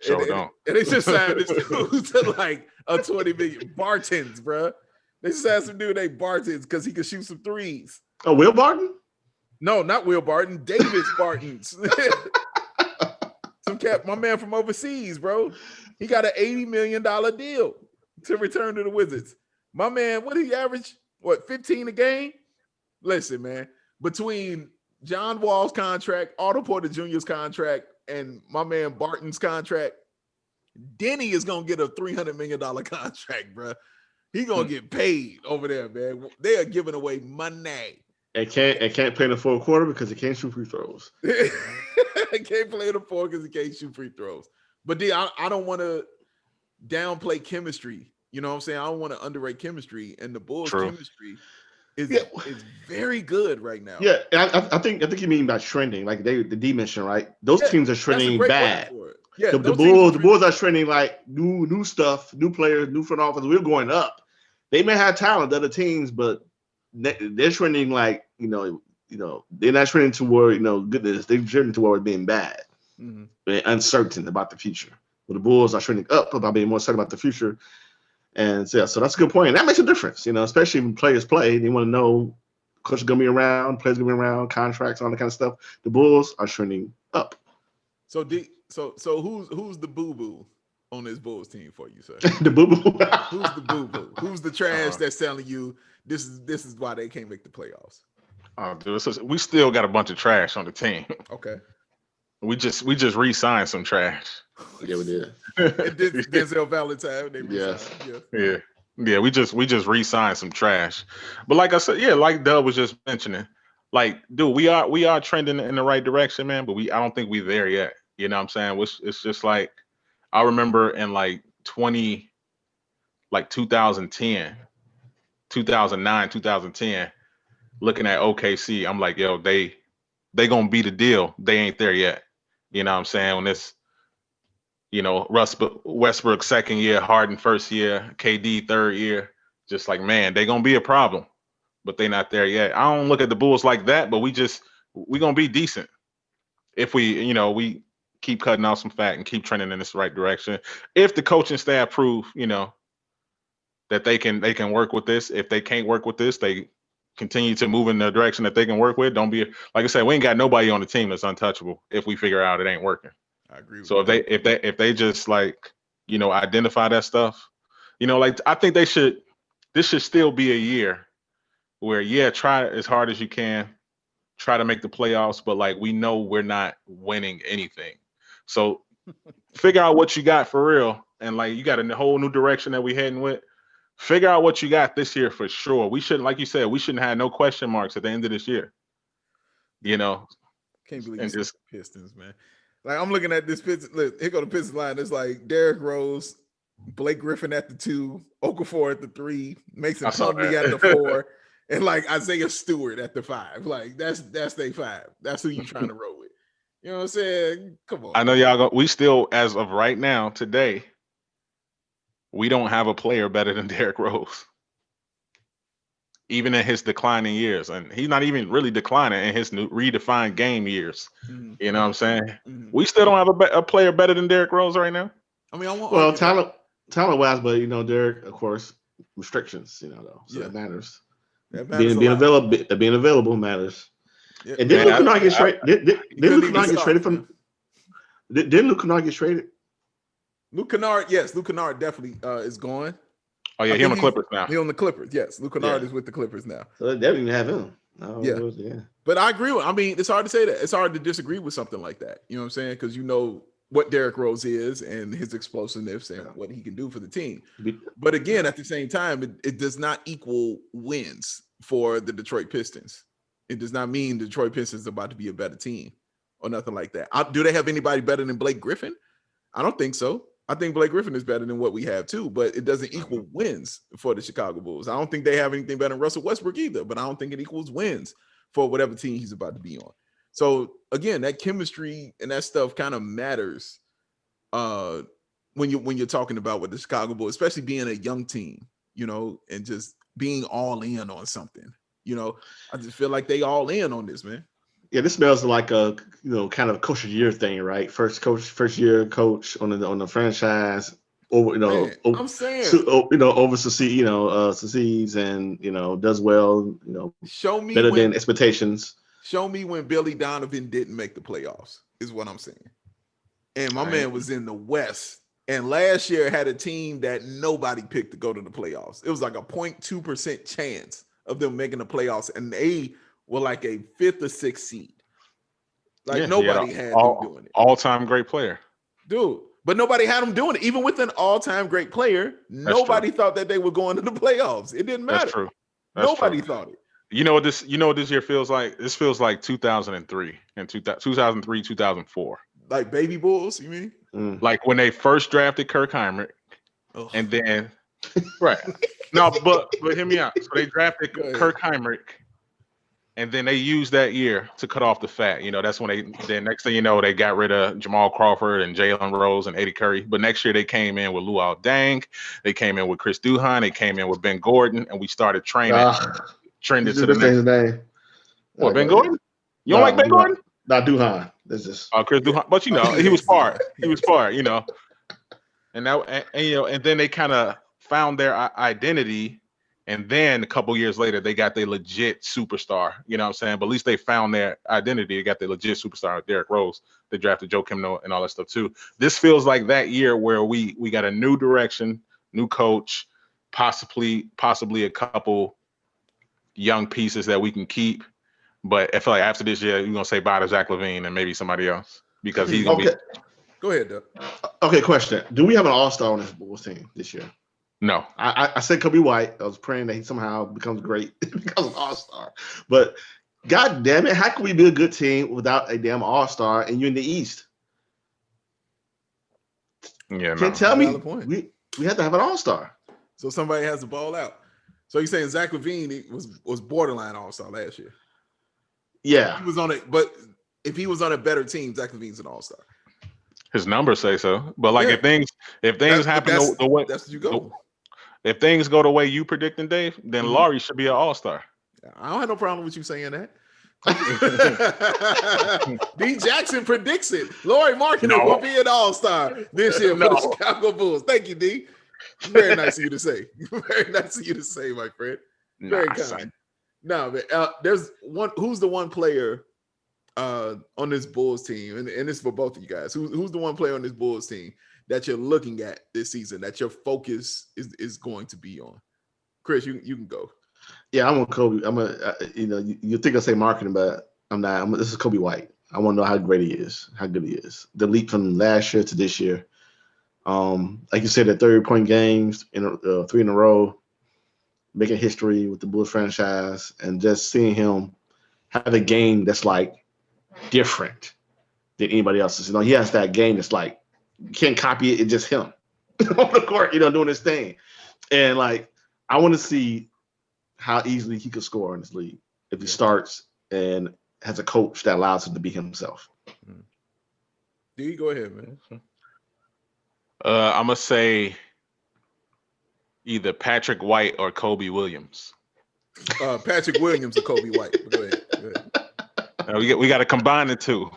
Sure don't. And they just signed this dude to like a 20 million Bartins, bro. They just signed some dude named Bartins because he could shoot some threes. Oh, Will Barton? No, not Will Barton. Davis Bartons. Some cat, my man from overseas, bro. He got an $80 million deal to return to the Wizards. My man, what did he average? What, 15 a game? Listen, man, between John Wall's contract, Otto Porter Jr.'s contract, and my man Barton's contract, Denny is gonna get a $300 million contract, bro. He gonna get paid over there, man. They are giving away money. It can't play in the fourth quarter because it can't shoot free throws. It can't play in the fourth because it can't shoot free throws. But D, I don't want to downplay chemistry. You know what I'm saying? I don't want to underrate chemistry, and the Bulls' chemistry is very good right now. Yeah, I think you mean by trending, like the D mentioned, right? Those teams are trending bad. Yeah, the Bulls are trending like new stuff, new players, new front office. We're going up. They may have talent, the other teams, but they're trending like they're not trending toward goodness. They're trending toward being bad, They're uncertain about the future. But the Bulls are trending up about being more certain about the future. And so that's a good point. And that makes a difference, especially when players play. They want to know coach is going to be around, players going to be around, contracts, all that kind of stuff. The Bulls are trending up. So who's the boo-boo on this Bulls team for you, sir? The boo-boo? Who's the boo-boo? Who's the trash that's telling you this is why they can't make the playoffs? Oh, dude, we still got a bunch of trash on the team. Okay. We just re-signed some trash. Yeah, we did. Denzel Valentine. Yeah. We just re-signed some trash. But like I said, like Dub was just mentioning, like, dude, we are trending in the right direction, man. But I don't think we're there yet. You know what I'm saying? It's just like I remember in like 2010, 2009, 2010, looking at OKC, I'm like, yo, they gonna be the deal. They ain't there yet. You know what I'm saying? When this, Westbrook second year, Harden first year, KD third year, just like, man, they gonna be a problem, but they not there yet. I don't look at the Bulls like that, but we gonna be decent if we keep cutting off some fat and keep trending in this right direction. If the coaching staff prove, that they can work with this. If they can't work with this, they continue to move in the direction that they can work with. Don't be, like I said, we ain't got nobody on the team that's untouchable if we figure out it ain't working. I agree. So if they just identify that stuff, I think this should still be a year where try as hard as you can, try to make the playoffs, but we know we're not winning anything. So figure out what you got for real, and you got a whole new direction that we heading with. Figure out what you got this year for sure. We shouldn't, like you said, we shouldn't have no question marks at the end of this year. Can't believe the Pistons, man. I'm looking at this Pistons. Look, here go the Pistons line. It's like Derrick Rose, Blake Griffin at the 2, Okafor at the 3, Mason Plumlee at the 4, and Isaiah Stewart at the 5. That's their 5. That's who you trying to roll with. You know what I'm saying? Come on. I know y'all we still, as of right now, today, we don't have a player better than Derrick Rose. Even in his declining years. And he's not even really declining in his new redefined game years. Mm-hmm. You know what I'm saying? Mm-hmm. We still don't have a player better than Derrick Rose right now. I mean, talent-wise, but Derrick, of course, restrictions, though. So it matters. Being available matters. Yeah. And didn't Luke Kennard get traded? Didn't Luke Kennard get traded from? Didn't Luke Kennard get traded? Luke Kennard, yes, Luke Kennard definitely is going. Oh yeah, he's on the Clippers now. He's on the Clippers. Yes, Luke Kennard is with the Clippers now. So they didn't even have him. But I agree with. I mean, it's hard to say that. It's hard to disagree with something like that. You know what I'm saying? Because what Derrick Rose is and his explosiveness and what he can do for the team. But again, at the same time, it does not equal wins for the Detroit Pistons. It does not mean the Detroit Pistons are about to be a better team or nothing like that. Do they have anybody better than Blake Griffin? I don't think so. I think Blake Griffin is better than what we have too, but it doesn't equal wins for the Chicago Bulls. I don't think they have anything better than Russell Westbrook either, but I don't think it equals wins for whatever team he's about to be on. So again, that chemistry and that stuff kind of matters when you're talking about with the Chicago Bulls, especially being a young team, and just being all in on something. You know, I just feel like they all in on this, man. Yeah, this smells like a kind of coach of the year thing, right? First year coach on the franchise, over Man, I'm saying, succeeds and does well, show me better than expectations. Show me when Billy Donovan didn't make the playoffs, is what I'm saying. And my man was in the West. And last year had a team that nobody picked to go to the playoffs. It was like a 0.2% chance of them making the playoffs. And they were like a 5th or 6th seed. Like nobody had them doing it. All-time great player. Dude. But nobody had them doing it. Even with an all-time great player, nobody thought that they were going to the playoffs. It didn't matter. That's true. Nobody thought it. You know what this year feels like? This feels like 2003 and 2003, 2004. Like baby Bulls, you mean? Like when they first drafted Kirk Heinrich, and then right. No, but hear me out. So they drafted Kirk Heinrich, and then they used that year to cut off the fat. That's when then next thing you know, they got rid of Jamal Crawford and Jalen Rose and Eddie Curry. But next year they came in with Luol Deng, they came in with Chris Duhon, they came in with Ben Gordon, and we started trended to the next name. What, Ben Gordon? You don't like Ben Gordon? Not Duhon. This is Chris Duhon, but he was part. He was part, and that and then they kind of found their identity, and then a couple years later they got their legit superstar. You know what I'm saying? But at least they found their identity. They got their legit superstar, Derrick Rose. They drafted Joe Kimno and all that stuff too. This feels like that year where we got a new direction, new coach, possibly a couple young pieces that we can keep. But I feel like after this year, you're gonna say bye to Zach LaVine and maybe somebody else because he's gonna be. Go ahead, Doug. Okay, question: do we have an all-star on this Bulls team this year? No. I said Kobe White. I was praying that he somehow becomes great, becomes an all-star. But God damn it, how can we be a good team without a damn all-star and you're in the East? Yeah, can't tell me we have to have an all-star. So somebody has to ball out. So you're saying Zach LaVine was borderline all-star last year? Yeah, he was on it, but if he was on a better team, Zach LaVine's an all-star. His numbers say so, but like if things happen the way that's you go. If things go the way you predicting, Dave, then Laurie should be an all-star. I don't have no problem with you saying that. Dee Jackson predicts it. Laurie Marketing will be an all-star this year for the Chicago Bulls. Thank you, D. Very nice of you to say. Very nice of you to say, my friend. Very kind. No, man, there's one. Who's the one player on this Bulls team, and this is for both of you guys. Who's the one player on this Bulls team that you're looking at this season that your focus is going to be on? Chris, you can go. Yeah, I'm on Kobe. You think I say marketing, but I'm not. This is Kobe White. I want to know how great he is, how good he is. The leap from last year to this year. Like you said, the 30-point games in 3 in a row, making history with the Bulls franchise, and just seeing him have a game that's like different than anybody else's. He has that game that's like you can't copy it. It's just him on the court, doing his thing. And like I want to see how easily he could score in this league if he starts and has a coach that allows him to be himself. D, go ahead, man. I'm gonna say either Patrick White or Kobe Williams. Patrick Williams or Kobe White. Go ahead. We got to combine the two.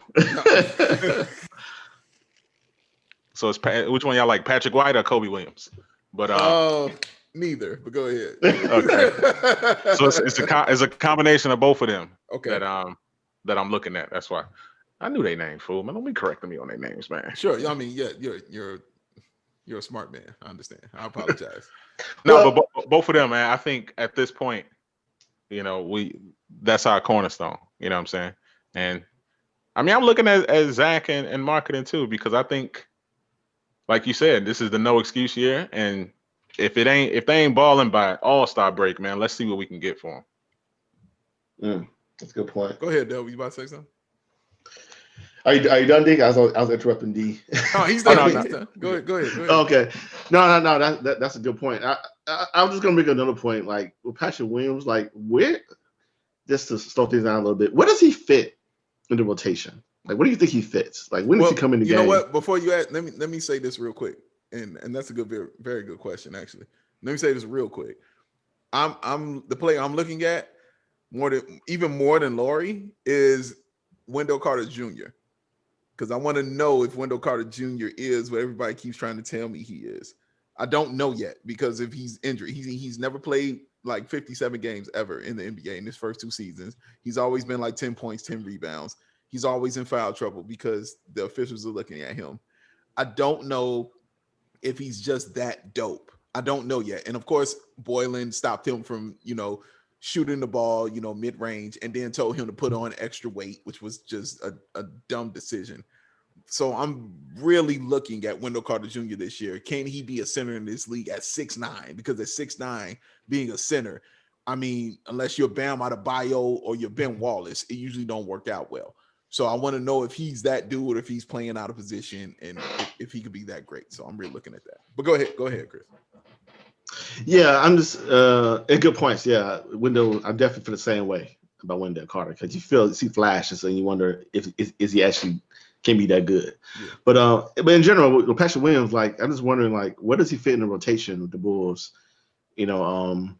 So it's which one y'all like, Patrick White or Kobe Williams? But neither. But go ahead. Okay. So it's a combination of both of them. Okay. That I'm looking at. That's why I knew their names, fool. Man, don't be correcting me on their names, man. Sure. I mean, yeah, you're a smart man. I understand. I apologize. No, but both of them, man. I think at this point, that's our cornerstone. You know what I'm saying? And I mean, I'm looking at Zach and marketing too, because I think, like you said, this is the no excuse year. And if they ain't balling by All-Star break, man, let's see what we can get for them. That's a good point. Go ahead, Del. You about to say something? Are you done, D? I was interrupting D. No, he's done. He's done. Go ahead. Okay. No. That's a good point. I'm just gonna make another point. Like with Patrick Williams, like where, just to slow things down a little bit, where does he fit in the rotation? Like, where do you think he fits? Like, when does he come in the game? You know what? Before you ask, let me say this real quick, and that's a good, very, very good question, actually. Let me say this real quick. I'm the player I'm looking at even more than Laurie is Wendell Carter Jr. Because I want to know if Wendell Carter Jr. is what everybody keeps trying to tell me he is. I don't know yet because if he's injured, he's never played like 57 games ever in the NBA in his first 2 seasons. He's always been like 10 points, 10 rebounds. He's always in foul trouble because the officials are looking at him. I don't know if he's just that dope. I don't know yet. And of course, Boylan stopped him from, shooting the ball, mid-range, and then told him to put on extra weight, which was just a dumb decision. So I'm really looking at Wendell Carter Jr. this year. Can he be a center in this league at 6'9"? Because at 6'9", being a center, I mean, unless you're Bam Adebayo or you're Ben Wallace, it usually don't work out well. So I want to know if he's that dude or if he's playing out of position and if he could be that great. So I'm really looking at that. But go ahead, Chris. Yeah, I'm just at good points. Yeah, Wendell, I'm definitely feel the same way about Wendell Carter because you see flashes and you wonder if is he actually can be that good. Yeah. But in general, with Patrick Williams, like I'm just wondering, like, where does he fit in the rotation with the Bulls? They like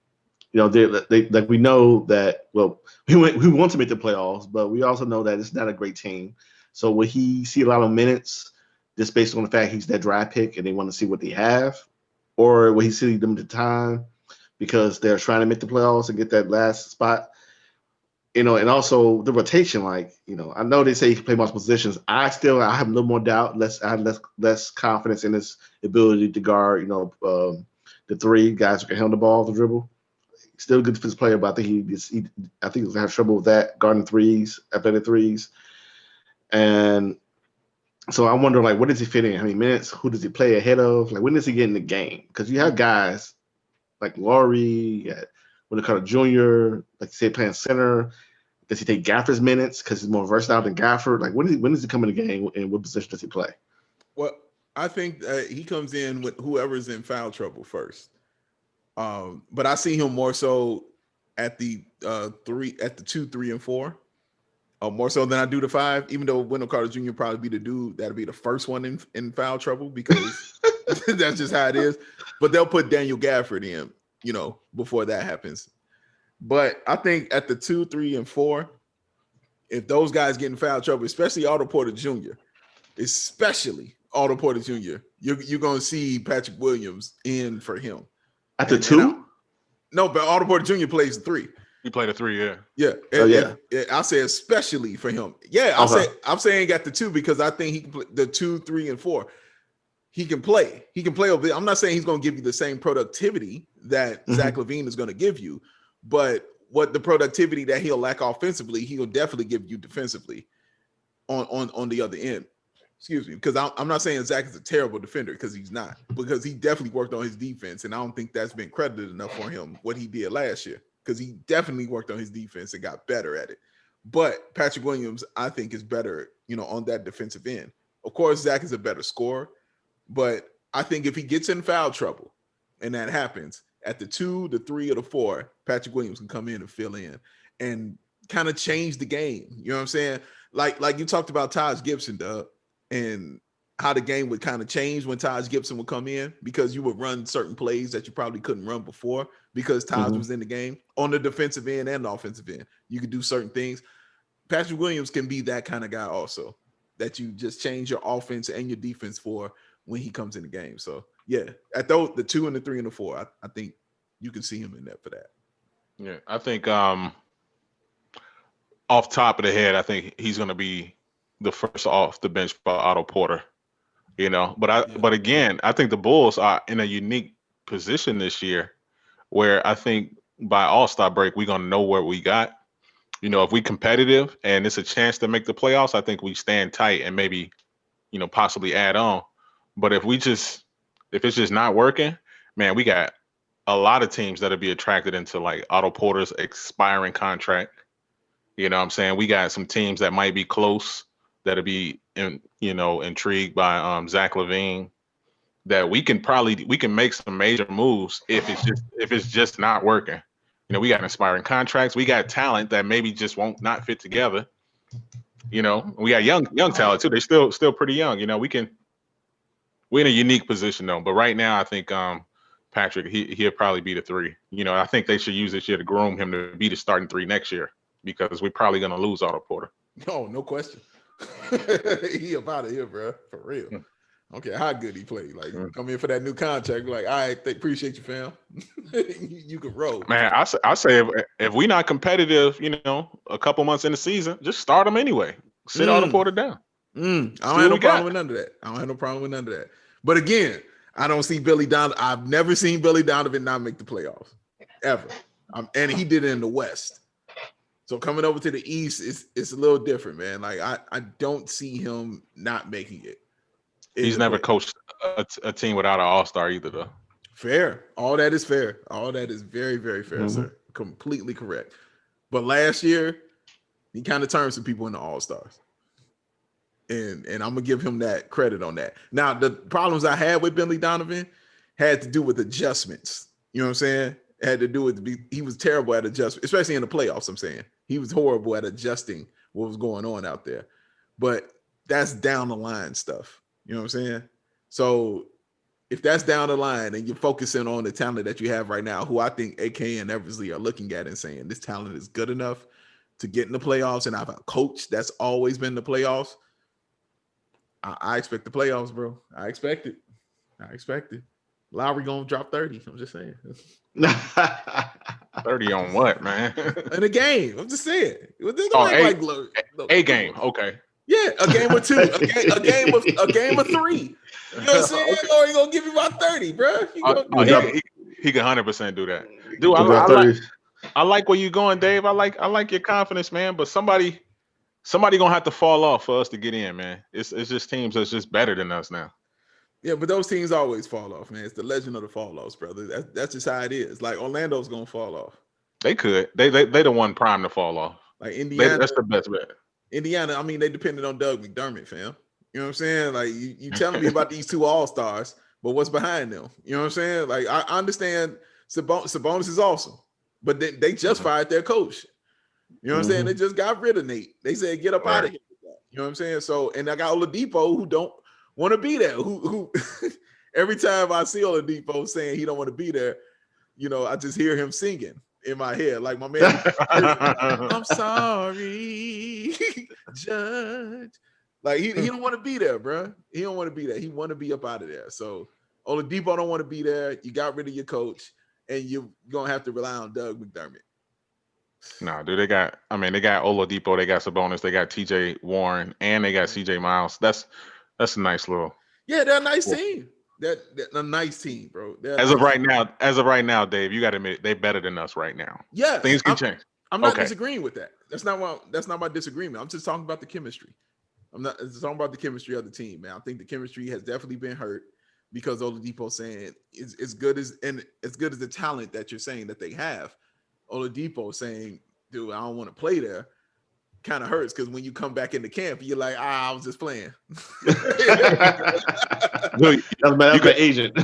we know that. Well, we want to make the playoffs, but we also know that it's not a great team. So will he see a lot of minutes just based on the fact he's that draft pick and they want to see what they have? Or will he see them the time because they're trying to make the playoffs and get that last spot? And also the rotation, I know they say he can play multiple positions. I have a little more doubt. I have less confidence in his ability to guard, the 3 guys who can handle the ball, the dribble. Still a good defensive player, but I think he's going to have trouble with that, guarding threes, athletic threes. And so I wonder, like, what does he fit in? How many minutes? Who does he play ahead of? Like, when does he get in the game? Because you have guys like Laurie, Wendell Carter Jr., like you say, playing center. Does he take Gafford's minutes because he's more versatile than Gafford? Like, when does he come in the game and what position does he play? Well, I think he comes in with whoever's in foul trouble first. But I see him more so at the 2, 3, and 4. More so than I do the 5, even though Wendell Carter Jr. probably be the dude that'll be the first one in foul trouble because that's just how it is. But they'll put Daniel Gafford in, before that happens. But I think at the 2, 3, and 4, if those guys get in foul trouble, especially Otto Porter Jr., you're going to see Patrick Williams in for him. At the 2? No, but Otto Porter Jr. plays the 3. He played a 3, yeah. Yeah. I say especially for him. Yeah, I'm saying at the 2 because I think he can play the 2, 3, and 4. He can play. He can play a bit. I'm not saying he's going to give you the same productivity that Zach LaVine is going to give you, but what the productivity that he'll lack offensively, he'll definitely give you defensively on the other end. Excuse me, because I'm not saying Zach is a terrible defender because he's not, because he definitely worked on his defense, and I don't think that's been credited enough for him what he did last year. Because he definitely worked on his defense and got better at it. But Patrick Williams, I think, is better, on that defensive end. Of course, Zach is a better scorer, but I think if he gets in foul trouble and that happens, at the 2, the 3, or the 4, Patrick Williams can come in and fill in and kind of change the game. You know what I'm saying? Like you talked about Taj Gibson, Doug, and how the game would kind of change when Taj Gibson would come in because you would run certain plays that you probably couldn't run before because Taj was in the game on the defensive end and the offensive end. You could do certain things. Patrick Williams can be that kind of guy also that you just change your offense and your defense for when he comes in the game. So, yeah, at the 2 and the 3 and the 4, I think you can see him in there for that. Yeah, I think off top of the head, I think he's going to be the first off the bench for Otto Porter. But again, I think the Bulls are in a unique position this year where I think by All-Star break, we're going to know where we got. If we competitive and it's a chance to make the playoffs, I think we stand tight and maybe, possibly add on. But if it's just not working, man, we got a lot of teams that'll be attracted into like Otto Porter's expiring contract. You know what I'm saying? We got some teams that might be close that'll be intrigued by Zach LaVine, that we can make some major moves if it's just not working. We got inspiring contracts. We got talent that maybe just won't not fit together. We got young talent too. They're still pretty young. We're in a unique position though. But right now, I think Patrick, he'll probably be the 3. I think they should use this year to groom him to be the starting 3 next year because we're probably going to lose Otto Porter. Oh, no question. He up out of here, bro. For real. Okay, how good he played. Like, come in for that new contract. Like, all right, appreciate you, fam. You can roll. Man, I say if we not competitive, a couple months in the season, just start him anyway. Sit Otto Porter down. I don't have no problem with none of that. I don't have no problem with none of that. But again, I don't see Billy Donovan. I've never seen Billy Donovan not make the playoffs, ever. And he did it in the West. So coming over to the East, it's a little different, man. Like, I don't see him not making it. He's never coached a team without an all-star either, though. Fair. All that is fair. All that is very, very fair, sir. Completely correct. But last year, he kind of turned some people into all-stars. And I'm going to give him that credit on that. Now, the problems I had with Billy Donovan had to do with adjustments. You know what I'm saying? It had to do with he was terrible at adjustment, especially in the playoffs, I'm saying. He was horrible at adjusting what was going on out there. But that's down the line stuff. You know what I'm saying? So if that's down the line and you're focusing on the talent that you have right now, who I think AKAME and Eversley are looking at and saying this talent is good enough to get in the playoffs, and I have a coach that's always been in the playoffs, I expect the playoffs, bro. I expect it. Lowry gonna drop 30. I'm just saying. 30 on what, man? In a game. I'm just saying. A game. Okay. Yeah, a game or 2, a game of 3. You know what I'm saying? Okay. Or he gonna give you about 30, bro. He can 100% do that. Dude, I like where you going, Dave. I like your confidence, man. But somebody gonna have to fall off for us to get in, man. It's just teams that's just better than us now. Yeah, but those teams always fall off, man. It's the legend of the fall offs, brother. That's just how it is. Like, Orlando's gonna fall off. They could. They the one prime to fall off. Like Indiana, that's the best bet. Indiana, I mean, they depended on Doug McDermott, fam. You know what I'm saying? Like, you telling me about these 2 all-stars, but what's behind them? You know what I'm saying? Like, I understand Sabonis is awesome, but they just fired their coach. You know what I'm saying? They just got rid of Nate. They said, get up out of here with that. You know what I'm saying? So, and I got Oladipo who don't want to be there. Who every time I see Oladipo saying he don't want to be there, I just hear him singing in my head, like my man. I'm sorry, Judge. Like he don't want to be there, bro. He don't want to be there. He want to be up out of there. So Oladipo don't want to be there. You got rid of your coach, and you're gonna have to rely on Doug McDermott. No, dude, they got Oladipo, they got Sabonis, they got TJ Warren, and they got CJ Miles. That's a nice little. Yeah, they're a nice team. They're a nice team, bro. As of right now, Dave, you got to admit they're better than us right now. Yeah, things can change. I'm not disagreeing with that. That's not my disagreement. I'm just talking about the chemistry. I'm not talking about the chemistry of the team, man. I think the chemistry has definitely been hurt because Oladipo saying it's as good as the talent that you're saying that they have. Oladipo saying, dude, I don't want to play there, kind of hurts because when you come back into camp, you're like, I was just playing. Dude, that's my agent.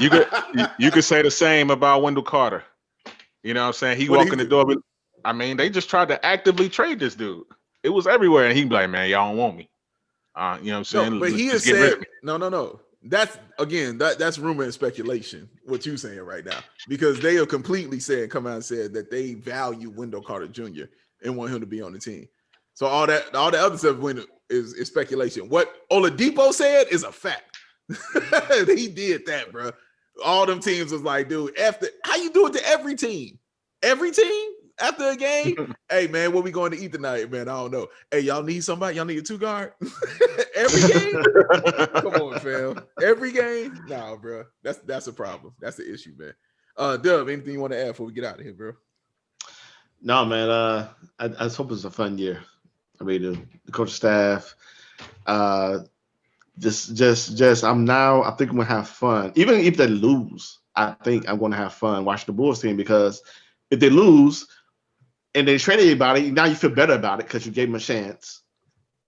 You could say the same about Wendell Carter. You know what I'm saying? He walked in the door. I mean, they just tried to actively trade this dude. It was everywhere, and he'd be like, man, y'all don't want me. You know what I'm saying? No, but he has said, no. That's that's rumor and speculation, what you're saying right now, because they have completely come out and said that they value Wendell Carter Jr. and want him to be on the team. So all the other stuff is speculation. What Oladipo said is a fact. He did that, bro. All them teams was like, dude, how you do it to every team? Every team after a game? Hey, man, what we going to eat tonight, man? I don't know. Hey, y'all need somebody? Y'all need a 2-guard? Every game? Come on, fam. Every game? Nah, bro. That's a problem. That's the issue, man. Dub, anything you want to add before we get out of here, bro? No, man. I just hope it's a fun year. I mean, the coaching staff. I think I'm gonna have fun. Even if they lose, I think I'm gonna have fun watching the Bulls team, because if they lose and they trade anybody, now you feel better about it because you gave them a chance,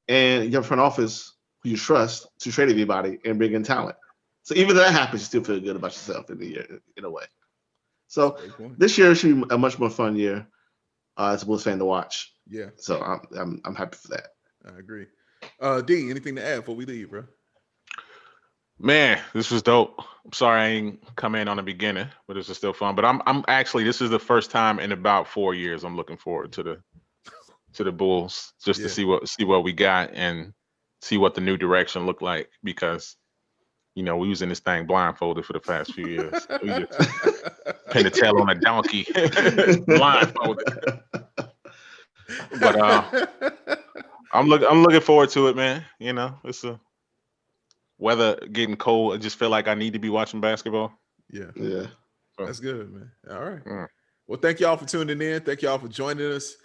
and you have a front office who you trust to trade anybody and bring in talent. So even if that happens, you still feel good about yourself in the year, in a way. So this year should be a much more fun year as a Bulls fan to watch. Yeah. So I'm happy for that. I agree. D, anything to add before we leave, bro? Man, this was dope. I'm sorry I ain't come in on the beginning, but this is still fun. But I'm actually, this is the first time in about 4 years I'm looking forward to the Bulls just to see what we got and see what the new direction looked like, because we was in this thing blindfolded for the past few years. We just pin the tail on a donkey blindfolded. But I'm looking forward to it, man. It's a weather getting cold. I just feel like I need to be watching basketball. Yeah. Yeah. That's good, man. All right. Well, thank y'all for tuning in. Thank y'all for joining us.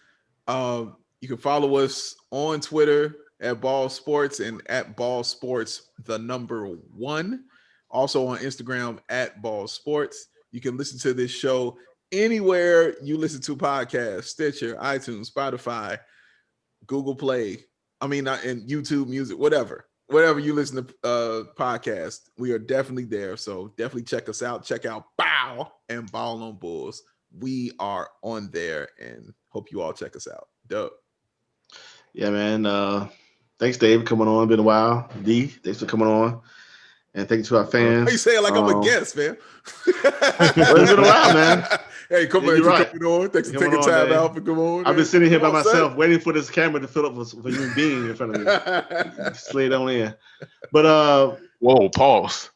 You can follow us on Twitter at BAWL Sports and at BAWL Sports, the number 1. Also on Instagram at BAWL Sports. You can listen to this show anywhere you listen to podcasts: Stitcher, iTunes, Spotify, Google Play. And YouTube Music, whatever you listen to podcasts, we are definitely there. So definitely check us out. Check out BAWL and BAWL on Bulls. We are on there, and hope you all check us out. Dope. Yeah, man. Thanks, Dave, for coming on. Been a while. Dee, thanks for coming on. And thank you to our fans. You say it like I'm a guest, man. Well, it's been a while, man. Hey, come on, coming on. Thanks for taking time out for come on. I've been sitting here by myself waiting for this camera to fill up for you being in front of me. Slid on in. But whoa, pause.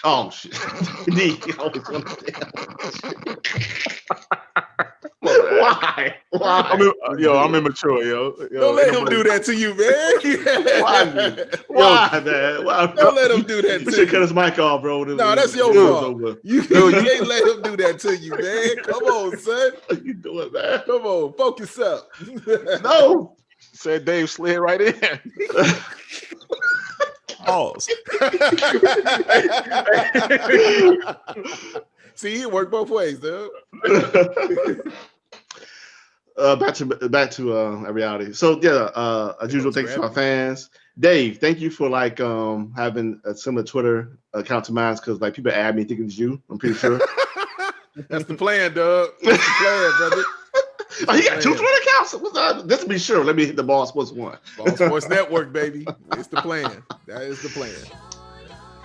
Oh shit. Dee, Why? I'm immature, yo. Don't let him do that to you, man. Why, man? Why? Don't let him do that to you. We should cut his mic off, bro. No, that's your fault. You can't let him do that to you, man. Come on, son. What you doing, man? Come on, focus up. No. Said Dave slid right in. Pause. See, it worked both ways, dude. Back to reality. So yeah, as usual, thanks to our fans. Dave, thank you for having a similar Twitter account to mine, because people add me thinking it's you. I'm pretty sure. That's the plan, Doug. That's the plan, brother. Oh, he got 2 Twitter accounts. Let's be sure. Let me hit the BAWL Sports 1. BAWL Sports Network, baby. It's the plan. That is the plan.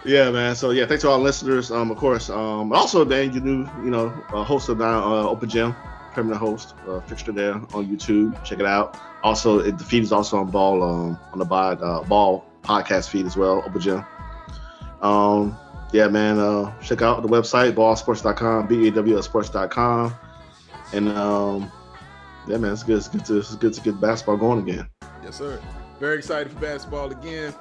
Yeah, man. So yeah, thanks to all listeners. Of course. Also, Dan, you new, host of Open Gym, permanent host, fixture there on YouTube. Check it out. Also, the feed is also on BAWL, on the BAWL podcast feed as well. Open Gym. Yeah, man. Check out the website bawlsports.com, BAWLsports.com, and yeah, man, it's good. It's good to get basketball going again. Yes, sir. Very excited for basketball again.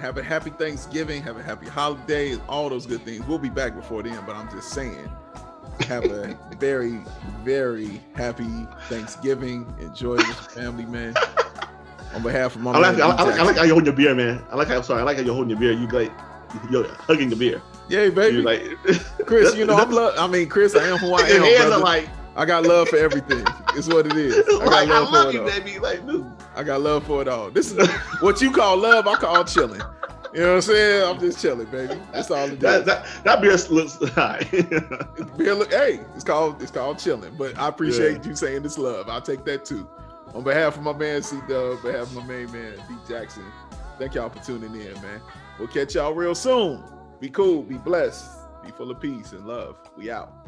Have a happy Thanksgiving. Have a happy holiday. All those good things. We'll be back before then, but I'm just saying, have a very, very happy Thanksgiving. Enjoy with your family, man. On behalf of my man, I like how you're holding your beer, man. I like how you're holding your beer. You're hugging the beer. Yeah, baby. Chris, Chris, I am who I am, brother. I got love for everything. It's what it is. I love you, baby. I got love for it all. This is what you call love. I call chilling. You know what I'm saying? I'm just chilling, baby. That's all it is. That beer looks high. It's called chilling. But I appreciate you saying this love. I'll take that too. On behalf of my man C-Dub, on behalf of my main man Dee Jackson, thank y'all for tuning in, man. We'll catch y'all real soon. Be cool, be blessed, be full of peace and love. We out.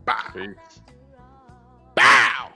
Bye. Peace. Bow.